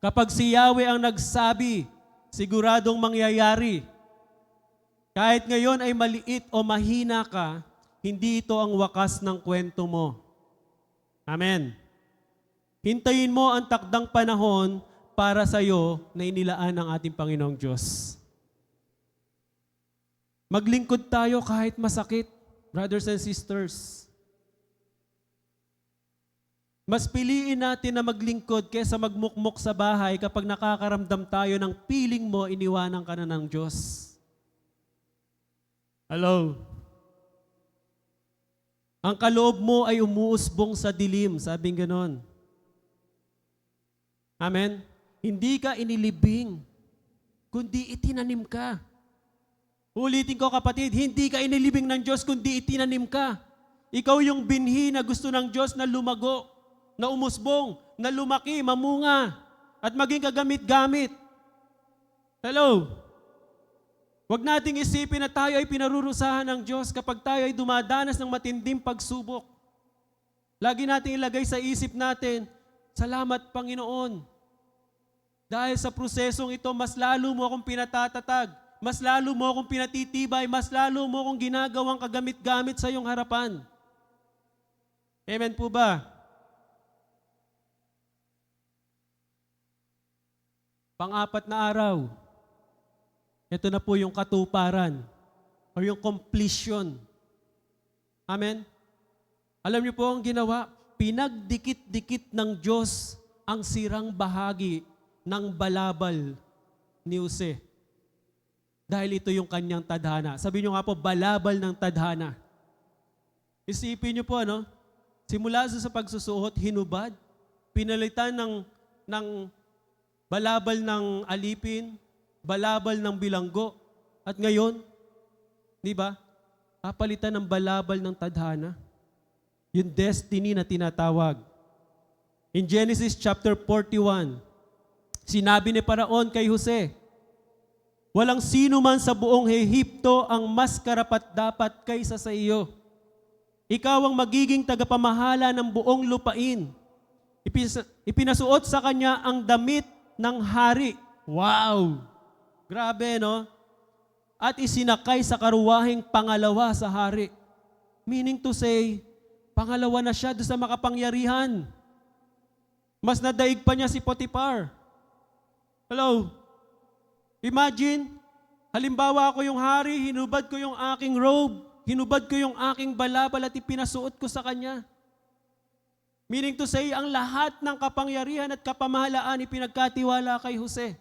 Kapag si Yahweh ang nagsabi, siguradong mangyayari. Kahit ngayon ay maliit o mahina ka, hindi ito ang wakas ng kwento mo. Amen. Hintayin mo ang takdang panahon para sa iyo na inilaan ng ating Panginoong Diyos. Maglingkod tayo kahit masakit, brothers and sisters. Mas piliin natin na maglingkod kaysa magmukmok sa bahay kapag nakakaramdam tayo ng piling mo, iniwanan ka na ng Diyos. Hello? Ang kaloob mo ay umuusbong sa dilim, sabing ganon. Amen? Hindi ka inilibing, kundi itinanim ka. Ulitin ko kapatid, hindi ka inilibing ng Diyos, kundi itinanim ka. Ikaw yung binhi na gusto ng Diyos na lumago, na umusbong, na lumaki, mamunga, at maging kagamit-gamit. Hello? Huwag nating isipin na tayo ay pinarurusahan ng Diyos kapag tayo ay dumadanas ng matinding pagsubok. Lagi nating ilagay sa isip natin, salamat Panginoon. Dahil sa prosesong ito, mas lalo mo akong pinatatatag, mas lalo mo akong pinatitibay, mas lalo mo akong ginagawang kagamit-gamit sa iyong harapan. Amen po ba? Pang-apat na araw, ito na po yung katuparan o yung completion. Amen? Alam niyo po ang ginawa? Pinagdikit-dikit ng Diyos ang sirang bahagi ng balabal ni Jose. Dahil ito yung kanyang tadhana. Sabi niyo nga po, balabal ng tadhana. Isipin niyo po, ano? Simula sa pagsusuot, hinubad, pinalitan ng balabal ng alipin, balabal ng bilanggo, at ngayon, di ba, papalitan ng balabal ng tadhana. Yung destiny na tinatawag. In Genesis chapter 41, sinabi ni Paraon kay Jose, walang sino man sa buong Ehipto ang mas karapat-dapat kaysa sa iyo. Ikaw ang magiging tagapamahala ng buong lupain. Ipinasuot sa kanya ang damit ng hari. Wow! Grabe, no? At isinakay sa karuwaheng pangalawa sa hari. Meaning to say, pangalawa na siya doon sa makapangyarihan. Mas nadaig pa niya si Potiphar. Hello? Imagine, halimbawa ako yung hari, hinubad ko yung aking robe, hinubad ko yung aking balabal at ipinasuot ko sa kanya. Meaning to say, ang lahat ng kapangyarihan at kapamahalaan ipinagkatiwala kay Jose.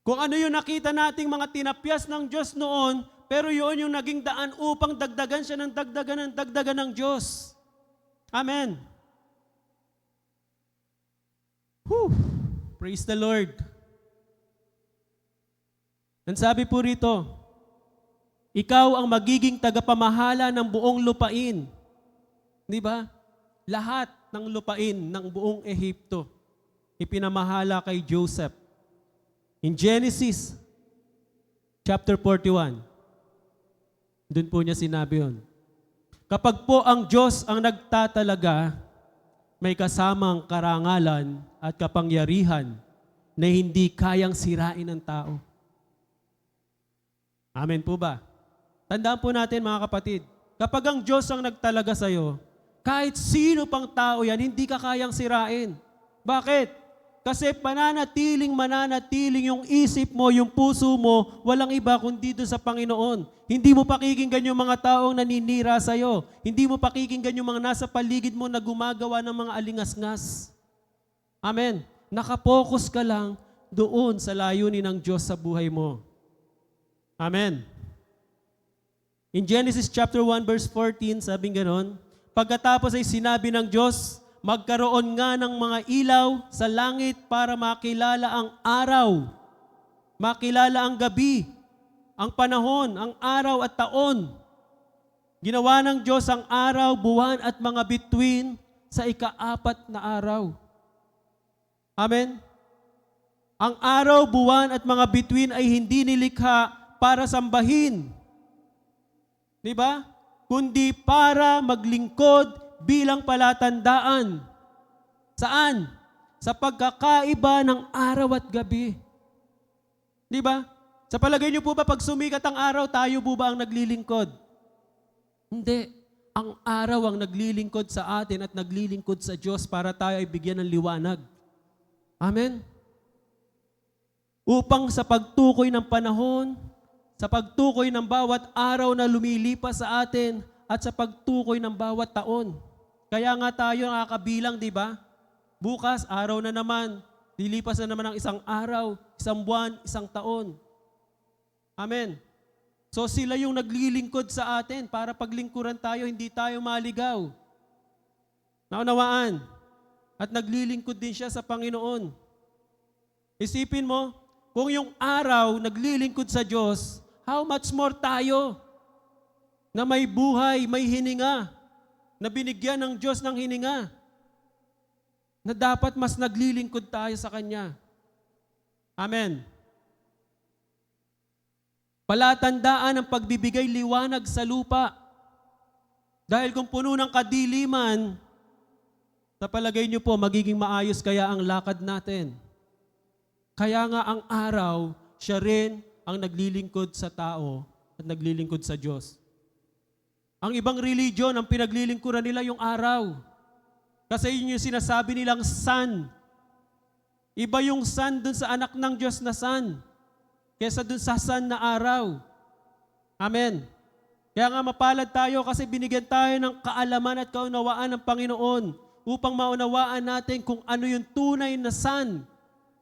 Kung ano yung nakita nating mga tinapyas ng Diyos noon, pero yun yung naging daan upang dagdagan siya ng dagdagan ng Diyos. Amen. Whew. Praise the Lord. Ang sabi po rito, ikaw ang magiging tagapamahala ng buong lupain. Di ba? Lahat ng lupain ng buong Ehipto ipinamahala kay Joseph. In Genesis chapter 41, doon po niya sinabi yun. Kapag po ang Diyos ang nagtatalaga, may kasamang karangalan at kapangyarihan na hindi kayang sirain ng tao. Amen po ba? Tandaan po natin mga kapatid, kapag ang Diyos ang nagtalaga sa iyo, kahit sino pang tao yan, hindi ka kayang sirain. Bakit? Kasi mananatiling yung isip mo, yung puso mo, walang iba kundi doon sa Panginoon. Hindi mo pakikinggan yung mga taong naninira sa iyo. Hindi mo pakikinggan yung mga nasa paligid mo na gumagawa ng mga alingas-ngas. Amen. Nakapokus ka lang doon sa layunin ng Diyos sa buhay mo. Amen. In Genesis chapter 1 verse 14, sabing ganon, pagkatapos ay sinabi ng Diyos, magkaroon nga ng mga ilaw sa langit para makilala ang araw, makilala ang gabi, ang panahon, ang araw at taon. Ginawa ng Diyos ang araw, buwan at mga bituin sa ika-4 na araw. Amen? Ang araw, buwan at mga bituin ay hindi nilikha para sambahin. Di ba? Kundi para maglingkod bilang palatandaan. Saan? Sa pagkakaiba ng araw at gabi. Di ba? Sa palagay niyo po ba pag sumikat ang araw, tayo po ba ang naglilingkod? Hindi. Ang araw ang naglilingkod sa atin at naglilingkod sa Diyos para tayo ay bigyan ng liwanag. Amen? Upang sa pagtukoy ng panahon, sa pagtukoy ng bawat araw na lumilipas sa atin at sa pagtukoy ng bawat taon. Kaya nga tayo nakakabilang, di ba? Bukas, araw na naman. Lilipas na naman ang isang araw, isang buwan, isang taon. Amen. So sila yung naglilingkod sa atin para paglingkuran tayo, hindi tayo maligaw. Naunawaan. At naglilingkod din siya sa Panginoon. Isipin mo, kung yung araw naglilingkod sa Diyos, how much more tayo na may buhay, may hininga, na binigyan ng Diyos ng hininga, na dapat mas naglilingkod tayo sa Kanya. Amen. Palatandaan ang pagbibigay liwanag sa lupa. Dahil kung puno ng kadiliman, sa palagay niyo po, magiging maayos kaya ang lakad natin. Kaya nga ang araw, siya rin ang naglilingkod sa tao at naglilingkod sa Diyos. Ang ibang religion, ang pinaglilingkuran nila yung araw. Kasi yun yung sinasabi nilang sun. Iba yung sun dun sa anak ng Diyos na sun, kesa dun sa sun na araw. Amen. Kaya nga mapalad tayo kasi binigyan tayo ng kaalaman at kaunawaan ng Panginoon upang maunawaan natin kung ano yung tunay na sun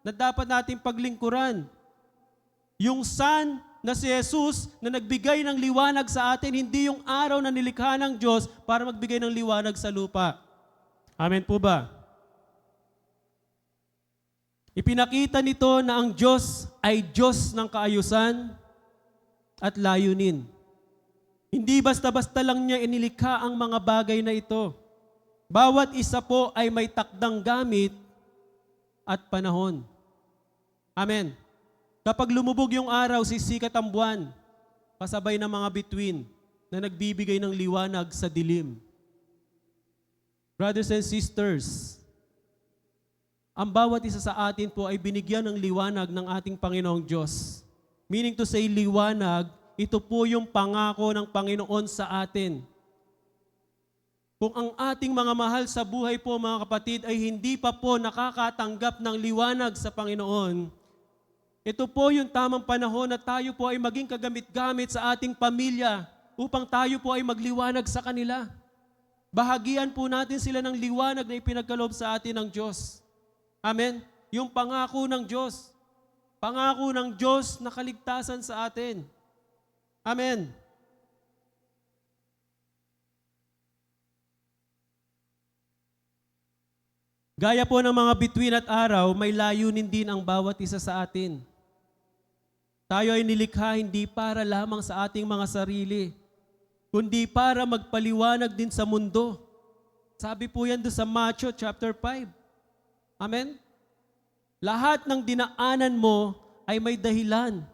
na dapat nating paglingkuran. Yung sun na si Jesus na nagbigay ng liwanag sa atin, hindi yung araw na nilikha ng Diyos para magbigay ng liwanag sa lupa. Amen po ba? Ipinakita nito na ang Diyos ay Diyos ng kaayusan at layunin. Hindi basta-basta lang niya inilikha ang mga bagay na ito. Bawat isa po ay may takdang gamit at panahon. Amen. Kapag lumubog yung araw, sisikat ang buwan, kasabay ng mga bituin na nagbibigay ng liwanag sa dilim. Brothers and sisters, ang bawat isa sa atin po ay binigyan ng liwanag ng ating Panginoong Diyos. Meaning to say, liwanag, ito po yung pangako ng Panginoon sa atin. Kung ang ating mga mahal sa buhay po, mga kapatid, ay hindi pa po nakakatanggap ng liwanag sa Panginoon, ito po yung tamang panahon na tayo po ay maging kagamit-gamit sa ating pamilya upang tayo po ay magliwanag sa kanila. Bahagian po natin sila ng liwanag na ipinagkaloob sa atin ng Diyos. Amen? Yung pangako ng Diyos. Pangako ng Diyos na kaligtasan sa atin. Amen. Gaya po ng mga bituin at araw, may layunin din ang bawat isa sa atin. Tayo ay nilikha hindi para lamang sa ating mga sarili, kundi para magpaliwanag din sa mundo. Sabi po yan doon sa Matthew chapter 5. Amen? Lahat ng dinaanan mo ay may dahilan.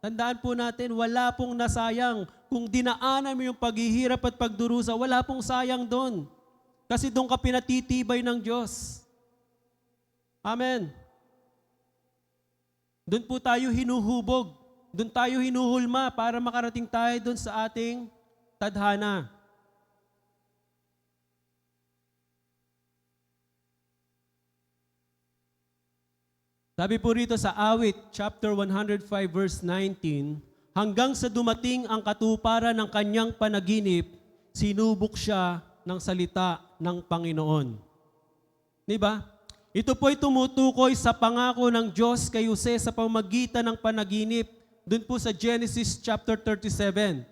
Tandaan po natin, wala pong nasayang. Kung dinaanan mo yung paghihirap at pagdurusa, wala pong sayang doon. Kasi doon ka pinatitibay ng Diyos. Amen. Doon po tayo hinuhubog. Doon tayo hinuhulma para makarating tayo doon sa ating tadhana. Sabi po rito sa Awit, chapter 105, verse 19, hanggang sa dumating ang katuparan ng kanyang panaginip, sinubok siya ng salita ng Panginoon. Diba? Ito po ay tumutukoy sa pangako ng Diyos kay Jose sa pamamagitan ng panaginip, dun po sa Genesis chapter 37.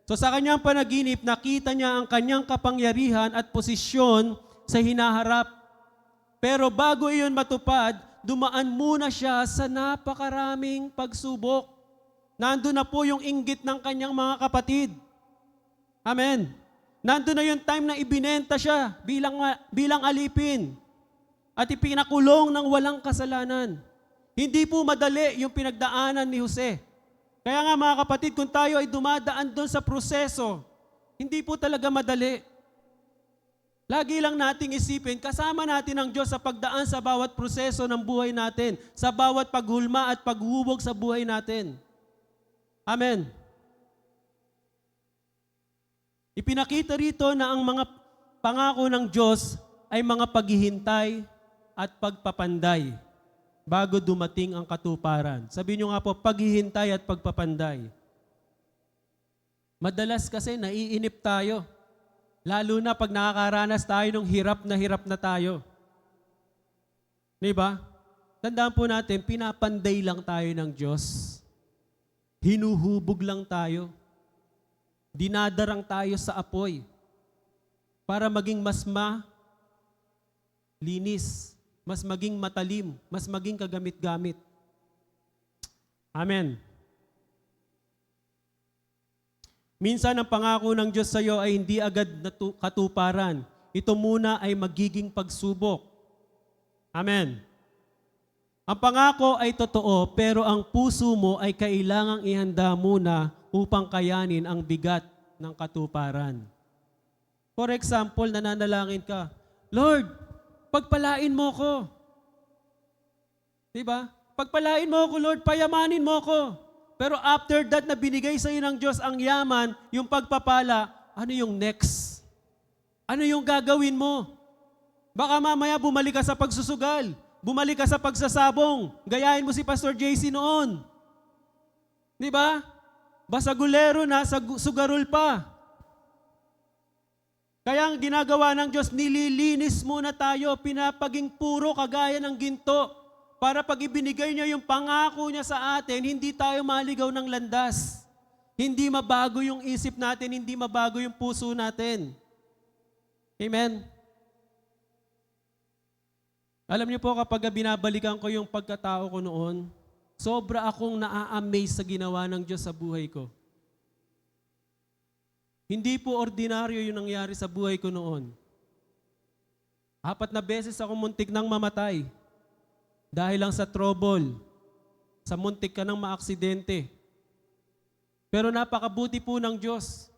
So sa kanyang panaginip, nakita niya ang kanyang kapangyarihan at posisyon sa hinaharap. Pero bago iyon matupad, dumaan muna siya sa napakaraming pagsubok. Nandun na po yung inggit ng kanyang mga kapatid. Amen. Nandun na yung time na ibinenta siya bilang alipin at ipinakulong ng walang kasalanan. Hindi po madali yung pinagdaanan ni Jose. Kaya nga mga kapatid, kung tayo ay dumadaan doon sa proseso, hindi po talaga madali. Lagi lang nating isipin, kasama natin ang Diyos sa pagdaan sa bawat proseso ng buhay natin, sa bawat paghulma at paghuhubog sa buhay natin. Amen. Ipinakita rito na ang mga pangako ng Diyos ay mga paghihintay at pagpapanday bago dumating ang katuparan. Sabihin nyo nga po, paghihintay at pagpapanday. Madalas kasi naiinip tayo. Lalo na pag nakakaranas tayo ng hirap na tayo. Di ba? Tandaan po natin, pinapanday lang tayo ng Diyos. Hinuhubog lang tayo. Dinadarang tayo sa apoy para maging mas malinis, mas maging matalim, mas maging kagamit-gamit. Amen. Minsan ang pangako ng Diyos sa iyo ay hindi agad katuparan. Ito muna ay magiging pagsubok. Amen. Ang pangako ay totoo, pero ang puso mo ay kailangang ihanda muna upang kayanin ang bigat ng katuparan. For example, nananalangin ka, Lord, pagpalain mo ko. Diba? Pagpalain mo ko, Lord, payamanin mo ko. Pero after that na binigay sa iyo ng Diyos ang yaman, yung pagpapala, ano yung next? Ano yung gagawin mo? Baka mamaya bumalik ka sa pagsusugal. Bumalik ka sa pagsasabong. Gayahin mo si Pastor JC noon. Di ba? Basagulero na, sugarol pa. Kaya ang ginagawa ng Diyos, nililinis muna tayo, pinapaging puro kagaya ng ginto. Para pag ibinigay niya yung pangako niya sa atin, hindi tayo maligaw ng landas. Hindi mabago yung isip natin, hindi mabago yung puso natin. Amen? Alam niyo po, kapag binabalikan ko yung pagkatao ko noon, sobra akong naa-amaze sa ginawa ng Diyos sa buhay ko. Hindi po ordinaryo yung nangyari sa buhay ko noon. 4 na beses ako muntik nang mamatay. Dahil lang sa trouble, sa muntik ka nang maaksidente. Pero napakabuti po ng Diyos.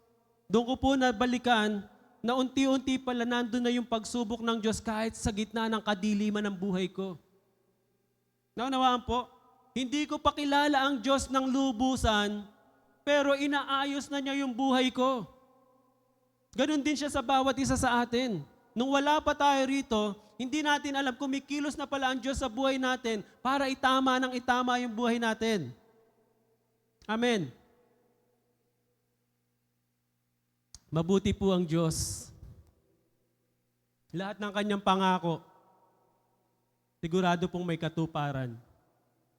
Doon ko po nabalikan na unti-unti pala nandun na yung pagsubok ng Diyos kahit sa gitna ng kadiliman ng buhay ko. Naunawaan po, hindi ko pa kilala ang Diyos ng lubusan, pero inaayos na niya yung buhay ko. Ganon din siya sa bawat isa sa atin. Nung wala pa tayo rito, hindi natin alam, kumikilos na pala ang Diyos sa buhay natin para itama yung buhay natin. Amen. Mabuti po ang Diyos. Lahat ng kanyang pangako, sigurado pong may katuparan.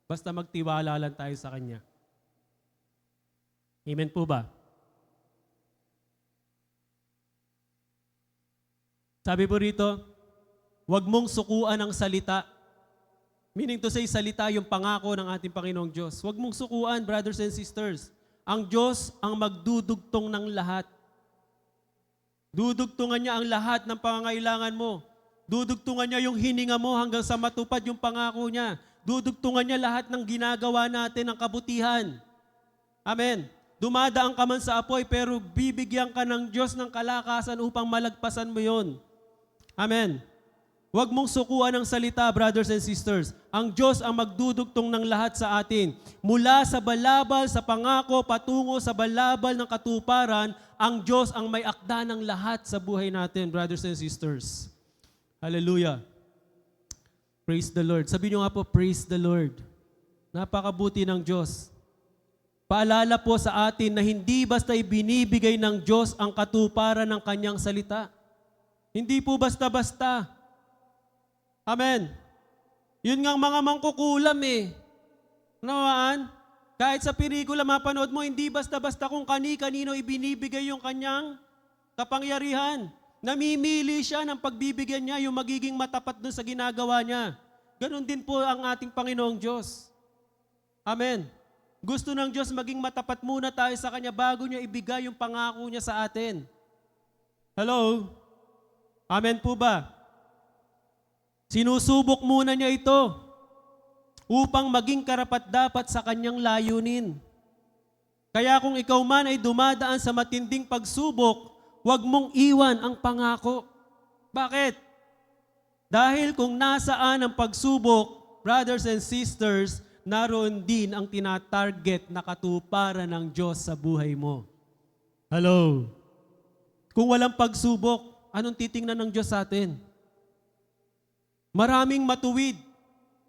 Basta magtiwala lang tayo sa Kanya. Amen po ba? Sabi po rito, huwag mong sukuan ang salita. Meaning to say, salita yung pangako ng ating Panginoong Diyos. Huwag mong sukuan, brothers and sisters. Ang Diyos ang magdudugtong ng lahat. Dudugtungan niya ang lahat ng pangangailangan mo. Dudugtungan niya yung hininga mo hanggang sa matupad yung pangako niya. Dudugtungan niya lahat ng ginagawa natin ng kabutihan. Amen. Dumadaan ka man sa apoy pero bibigyan ka ng Diyos ng kalakasan upang malagpasan mo yon. Amen. Huwag mong sukuan ang salita, brothers and sisters. Ang Diyos ang magdudugtong ng lahat sa atin. Mula sa balabal, sa pangako, patungo sa balabal ng katuparan, ang Diyos ang may akda ng lahat sa buhay natin, brothers and sisters. Hallelujah. Praise the Lord. Sabi niyo nga po, praise the Lord. Napakabuti ng Diyos. Paalala po sa atin na hindi basta ibinibigay ng Diyos ang katuparan ng kanyang salita. Hindi po basta-basta. Amen. Yun nga ang mga mangkukulam eh. Nawaan? Kahit sa pelikula mapanood mo, hindi basta-basta kung kani-kanino ibinibigay yung kanyang kapangyarihan. Namimili siya ng pagbibigyan niya yung magiging matapat doon sa ginagawa niya. Ganon din po ang ating Panginoong Diyos. Amen. Gusto ng Diyos maging matapat muna tayo sa Kanya bago niya ibigay yung pangako niya sa atin. Hello? Amen po ba? Sinusubok muna niya ito upang maging karapat-dapat sa kanyang layunin. Kaya kung ikaw man ay dumadaan sa matinding pagsubok, huwag mong iwan ang pangako. Bakit? Dahil kung nasaan ang pagsubok, brothers and sisters, naroon din ang tinatarget na katuparan ng Diyos sa buhay mo. Hello? Kung walang pagsubok, anong titingnan ng Diyos sa atin? Maraming matuwid,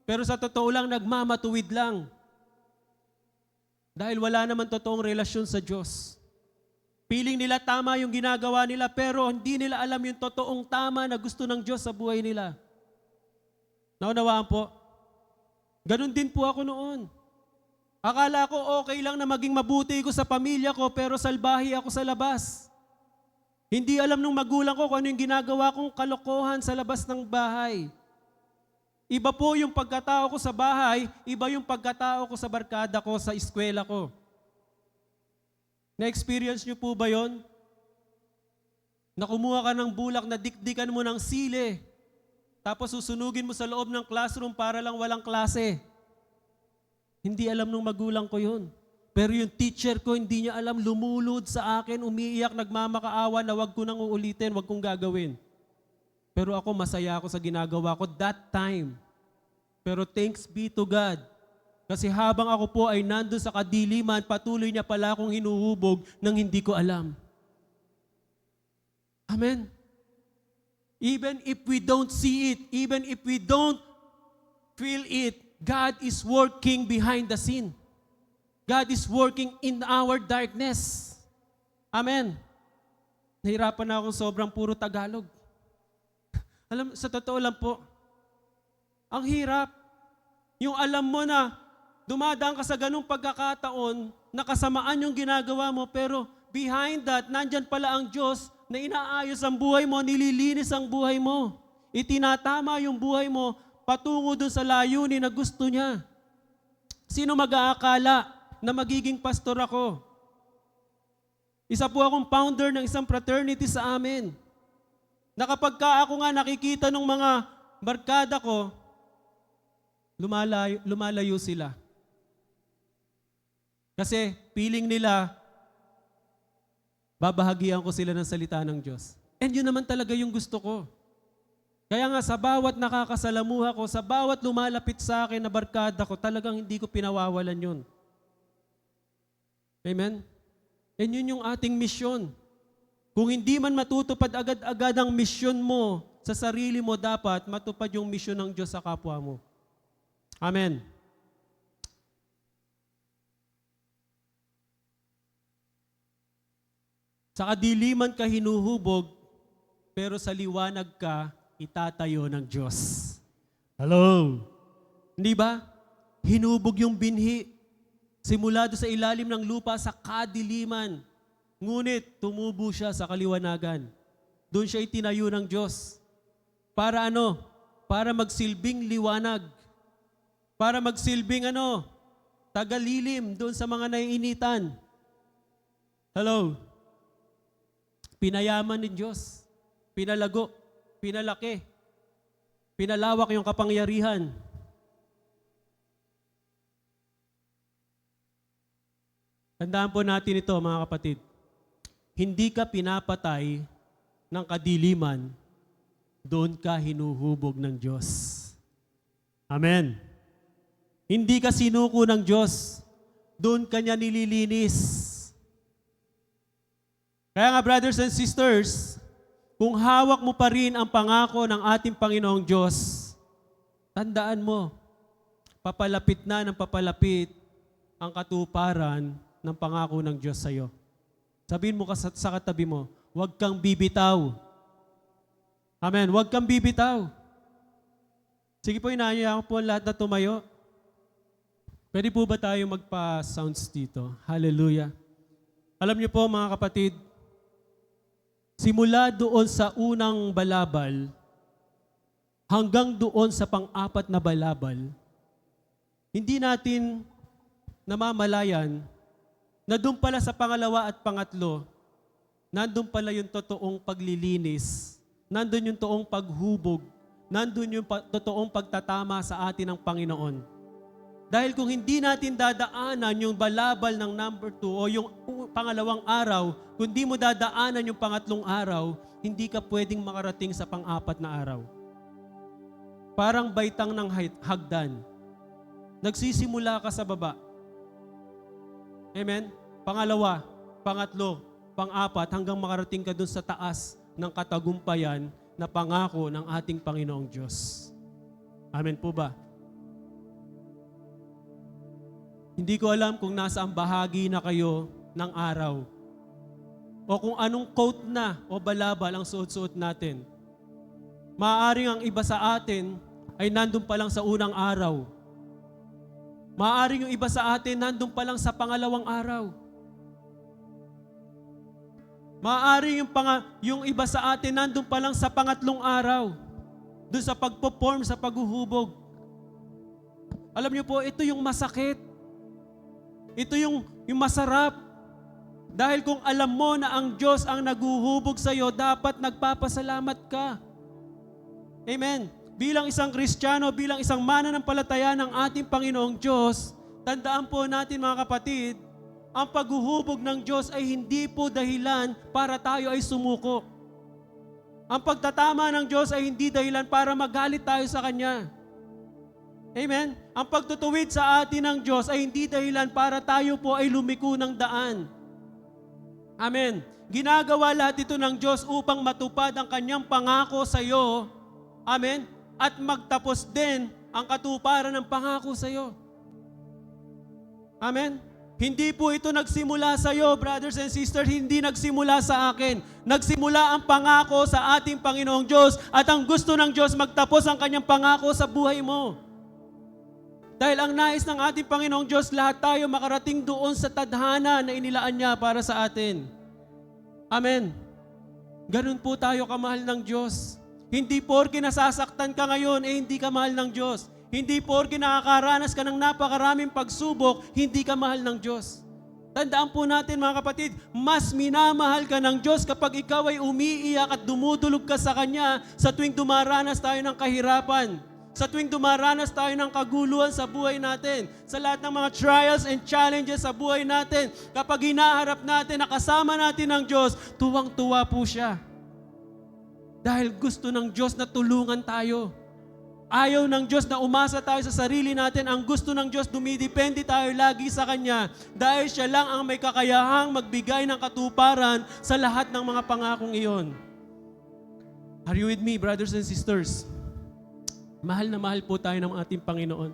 pero sa totoo lang, nagmamatuwid lang. Dahil wala naman totoong relasyon sa Diyos. Feeling nila tama yung ginagawa nila, pero hindi nila alam yung totoong tama na gusto ng Diyos sa buhay nila. Naunawaan po? Ganon din po ako noon. Akala ko okay lang na maging mabuti ko sa pamilya ko, pero salbahe ako sa labas. Hindi alam ng magulang ko kung ano yung ginagawa kong kalokohan sa labas ng bahay. Iba po yung pagkatao ko sa bahay, iba yung pagkatao ko sa barkada ko, sa eskwela ko. Na-experience nyo po ba yon? Na kumuha ka ng bulak na dikdikan mo ng sili, tapos susunugin mo sa loob ng classroom para lang walang klase. Hindi alam ng magulang ko yun. Pero yung teacher ko, hindi niya alam, lumulod sa akin, umiiyak, nagmamakaawa na wag ko nang uulitin, wag kong gagawin. Pero ako, masaya ako sa ginagawa ko that time. Pero thanks be to God. Kasi habang ako po ay nandun sa kadiliman, patuloy niya pala akong hinuhubog nang hindi ko alam. Amen. Even if we don't see it, even if we don't feel it, God is working behind the scene. God is working in our darkness. Amen. Nahirapan na akong sobrang puro Tagalog. Alam, sa totoo lang po, ang hirap. Yung alam mo na dumadaan ka sa ganung pagkakataon na kasamaan yung ginagawa mo, pero behind that, nandyan pala ang Diyos na inaayos ang buhay mo, nililinis ang buhay mo. Itinatama yung buhay mo patungo dun sa layunin na gusto niya. Sino mag-aakala na magiging pastor ako? Isa po akong founder ng isang fraternity sa amin. Na kapag ako nga nakikita ng mga barkada ko, lumalayo sila. Kasi feeling nila, babahagian ko sila ng salita ng Diyos. And yun naman talaga yung gusto ko. Kaya nga sa bawat nakakasalamuha ko, sa bawat lumalapit sa akin na barkada ko, talagang hindi ko pinawawalan yun. Amen? And yun yung ating misyon. Kung hindi man matutupad agad-agad ang misyon mo sa sarili mo, dapat matupad yung misyon ng Diyos sa kapwa mo. Amen. Sa kadiliman ka hinuhubog, pero sa liwanag ka itatayo ng Diyos. Hello? Hindi ba? Hinubog yung binhi. Simula doon sa ilalim ng lupa sa kadiliman. Ngunit tumubo siya sa kaliwanagan. Doon siya itinayo ng Diyos. Para ano? Para magsilbing liwanag. Para magsilbing tagalilim doon sa mga naiinitan. Hello? Pinayaman ni Diyos. Pinalago. Pinalaki. Pinalawak yung kapangyarihan. Tandaan po natin ito, mga kapatid. Hindi ka pinapatay ng kadiliman, doon ka hinuhubog ng Diyos. Amen. Hindi ka sinuko ng Diyos, doon ka niya nililinis. Kaya nga, brothers and sisters, kung hawak mo pa rin ang pangako ng ating Panginoong Diyos, tandaan mo, papalapit na ng papalapit ang katuparan ng pangako ng Diyos sa iyo. Sabihin mo sa katabi mo, huwag kang bibitaw. Amen. Huwag kang bibitaw. Sige po, inaaya ko po lahat na tumayo. Pwede po ba tayo magpa-sounds dito? Hallelujah. Alam niyo po, mga kapatid, simula doon sa unang balabal hanggang doon sa pang-apat na balabal, hindi natin namamalayan na doon pala sa pangalawa at pangatlo, nandun pala yung totoong paglilinis, nandun yung totoong paghubog, nandun yung totoong pagtatama sa atin ng Panginoon. Dahil kung hindi natin dadaanan yung balabal ng number 2 o yung pangalawang araw, kung di mo dadaanan yung pangatlong araw, hindi ka pwedeng makarating sa pang-apat na araw. Parang baitang ng hagdan. Nagsisimula ka sa baba. Amen? Pangalawa, pangatlo, pang-apat, hanggang makarating ka dun sa taas ng katagumpayan na pangako ng ating Panginoong Diyos. Amen po ba? Hindi ko alam kung nasaan bahagi na kayo ng araw. o kung anong coat na o balabal ang suot-suot natin. Maaaring ang iba sa atin ay nandun pa lang sa unang araw. Maaaring yung iba sa atin nandun pa lang sa pangalawang araw. Maaaring yung iba sa atin nandun pa lang sa pangatlong araw. Doon sa pagpo-form, sa paghuhubog. Alam niyo po, ito yung masakit. Ito yung masarap. Dahil kung alam mo na ang Diyos ang naghuhubog sa iyo, dapat nagpapasalamat ka. Amen. Bilang isang Kristiyano, bilang isang mananampalataya ng ating Panginoong Diyos, tandaan po natin mga kapatid, ang paghuhubog ng Diyos ay hindi po dahilan para tayo ay sumuko. Ang pagtatama ng Diyos ay hindi dahilan para magalit tayo sa Kanya. Amen? Ang pagtutuwid sa atin ng Diyos ay hindi dahilan para tayo po ay lumiko ng daan. Amen. Ginagawa lahat ito ng Diyos upang matupad ang Kanyang pangako sa iyo. Amen? At magtapos din ang katuparan ng pangako sa iyo. Amen? Hindi po ito nagsimula sa iyo, brothers and sisters, hindi nagsimula sa akin. Nagsimula ang pangako sa ating Panginoong Diyos at ang gusto ng Diyos magtapos ang Kanyang pangako sa buhay mo. Dahil ang nais ng ating Panginoong Diyos, lahat tayo makarating doon sa tadhana na inilaan niya para sa atin. Amen. Ganun po tayo kamahal ng Diyos. Hindi porke nasasaktan ka ngayon, hindi ka mahal ng Diyos. Hindi porke nakakaranas ka ng napakaraming pagsubok, hindi ka mahal ng Diyos. Tandaan po natin mga kapatid, mas minamahal ka ng Diyos kapag ikaw ay umiiyak at dumudulog ka sa Kanya sa tuwing dumaranas tayo ng kahirapan. Sa tuwing dumaranas tayo ng kaguluhan sa buhay natin, sa lahat ng mga trials and challenges sa buhay natin, kapag hinaharap natin, nakasama natin ng Diyos, tuwang-tuwa po siya. Dahil gusto ng Diyos na tulungan tayo. Ayaw ng Diyos na umasa tayo sa sarili natin. Ang gusto ng Diyos, dumidepende tayo lagi sa Kanya. Dahil siya lang ang may kakayahang magbigay ng katuparan sa lahat ng mga pangakong iyon. Are you with me, brothers and sisters? Mahal na mahal po tayo ng ating Panginoon.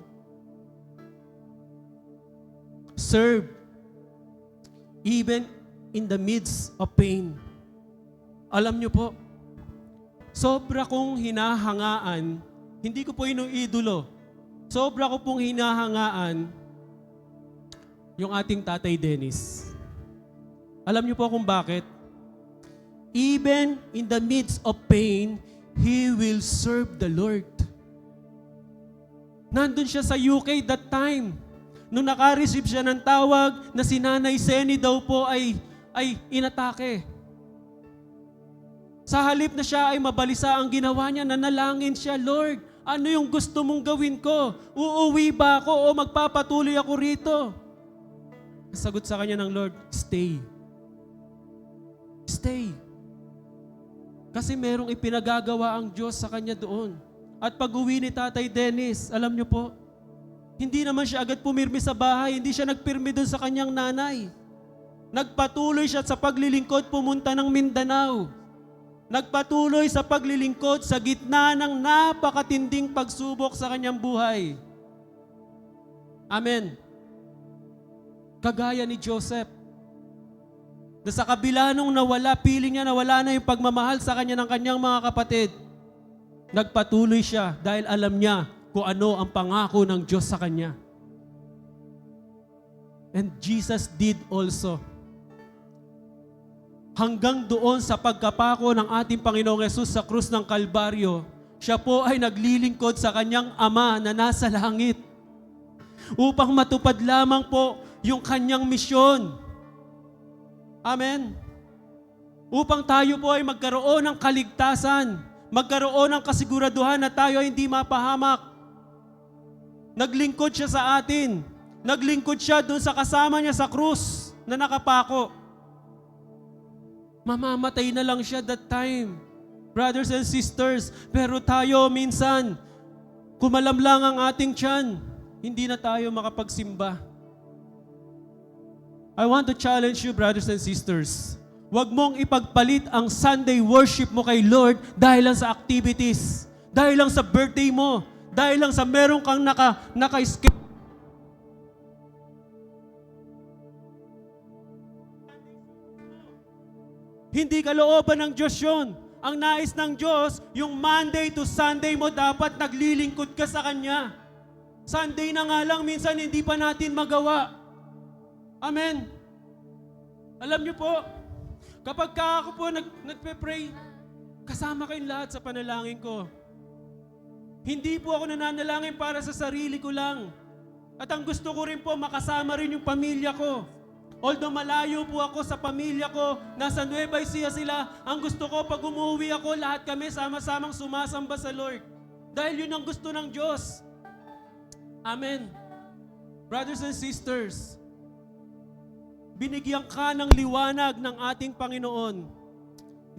Serve even in the midst of pain. Alam niyo po, sobra kong hinahangaan, hindi ko po inuidolo, sobra ko pong hinahangaan yung ating Tatay Dennis. Alam niyo po kung bakit? Even in the midst of pain, he will serve the Lord. Nandun siya sa UK that time. Nung naka-receive siya ng tawag na si Nanay Seni daw po ay inatake. Sa halip na siya ay mabalisa, ang ginawa niya, nanalangin siya, Lord, ano yung gusto mong gawin ko? Uuwi ba ako o magpapatuloy ako rito? Sagot sa kanya ng Lord, stay. Stay. Kasi merong ipinagagawa ang Diyos sa kanya doon. At pag-uwi ni Tatay Dennis, alam niyo po, hindi naman siya agad pumirmi sa bahay, hindi siya nagpirmi doon sa kanyang nanay. Nagpatuloy siya sa paglilingkod, pumunta ng Mindanao. Nagpatuloy sa paglilingkod sa gitna ng napakatinding pagsubok sa kanyang buhay. Amen. Kagaya ni Joseph, na sa kabila nung nawala, piling niya nawala na yung pagmamahal sa kanya ng kanyang mga kapatid, nagpatuloy siya dahil alam niya kung ano ang pangako ng Diyos sa kanya. And Jesus did also. Hanggang doon sa pagkapako ng ating Panginoong Yesus sa krus ng Kalbaryo, siya po ay naglilingkod sa kanyang Ama na nasa langit upang matupad lamang po yung kanyang misyon. Amen. Upang tayo po ay magkaroon ng kaligtasan, magkaroon ng kasiguraduhan na tayo ay hindi mapahamak. Naglingkod siya sa atin. Naglingkod siya doon sa kasama niya sa krus na nakapako. Mamamatay na lang siya that time. Brothers and sisters, pero tayo minsan, kumalam lang ang ating tiyan, hindi na tayo makapagsimba. I want to challenge you, brothers and sisters. Huwag mong ipagpalit ang Sunday worship mo kay Lord dahil lang sa activities, dahil lang sa birthday mo, dahil lang sa meron kang naka-escape. Hindi kalooban ng Diyos yun. Ang nais ng Diyos, yung Monday to Sunday mo dapat naglilingkod ka sa Kanya. Sunday na nga lang, minsan hindi pa natin magawa. Amen. Alam niyo po, kapag ako po nagpe-pray, kasama kayong lahat sa panalangin ko. Hindi po ako nananalangin para sa sarili ko lang. At ang gusto ko rin po, makasama rin yung pamilya ko. Although malayo po ako sa pamilya ko, nasa Nueva Ecija sila, ang gusto ko pag umuwi ako, lahat kami sama-samang sumasamba sa Lord. Dahil yun ang gusto ng Diyos. Amen. Brothers and sisters, binigyan ka ng liwanag ng ating Panginoon.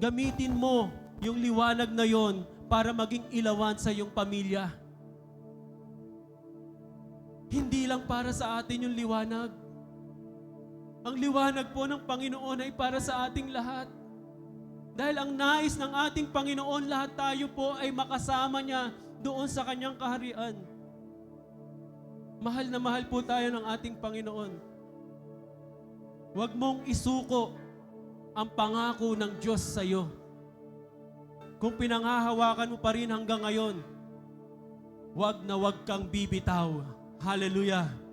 Gamitin mo yung liwanag na yon para maging ilawan sa iyong pamilya. Hindi lang para sa atin yung liwanag. Ang liwanag po ng Panginoon ay para sa ating lahat. Dahil ang nais ng ating Panginoon, lahat tayo po ay makasama niya doon sa kanyang kaharian. Mahal na mahal po tayo ng ating Panginoon. Huwag mong isuko ang pangako ng Diyos sa iyo. Kung pinanghahawakan mo pa rin hanggang ngayon, huwag na huwag kang bibitaw. Hallelujah!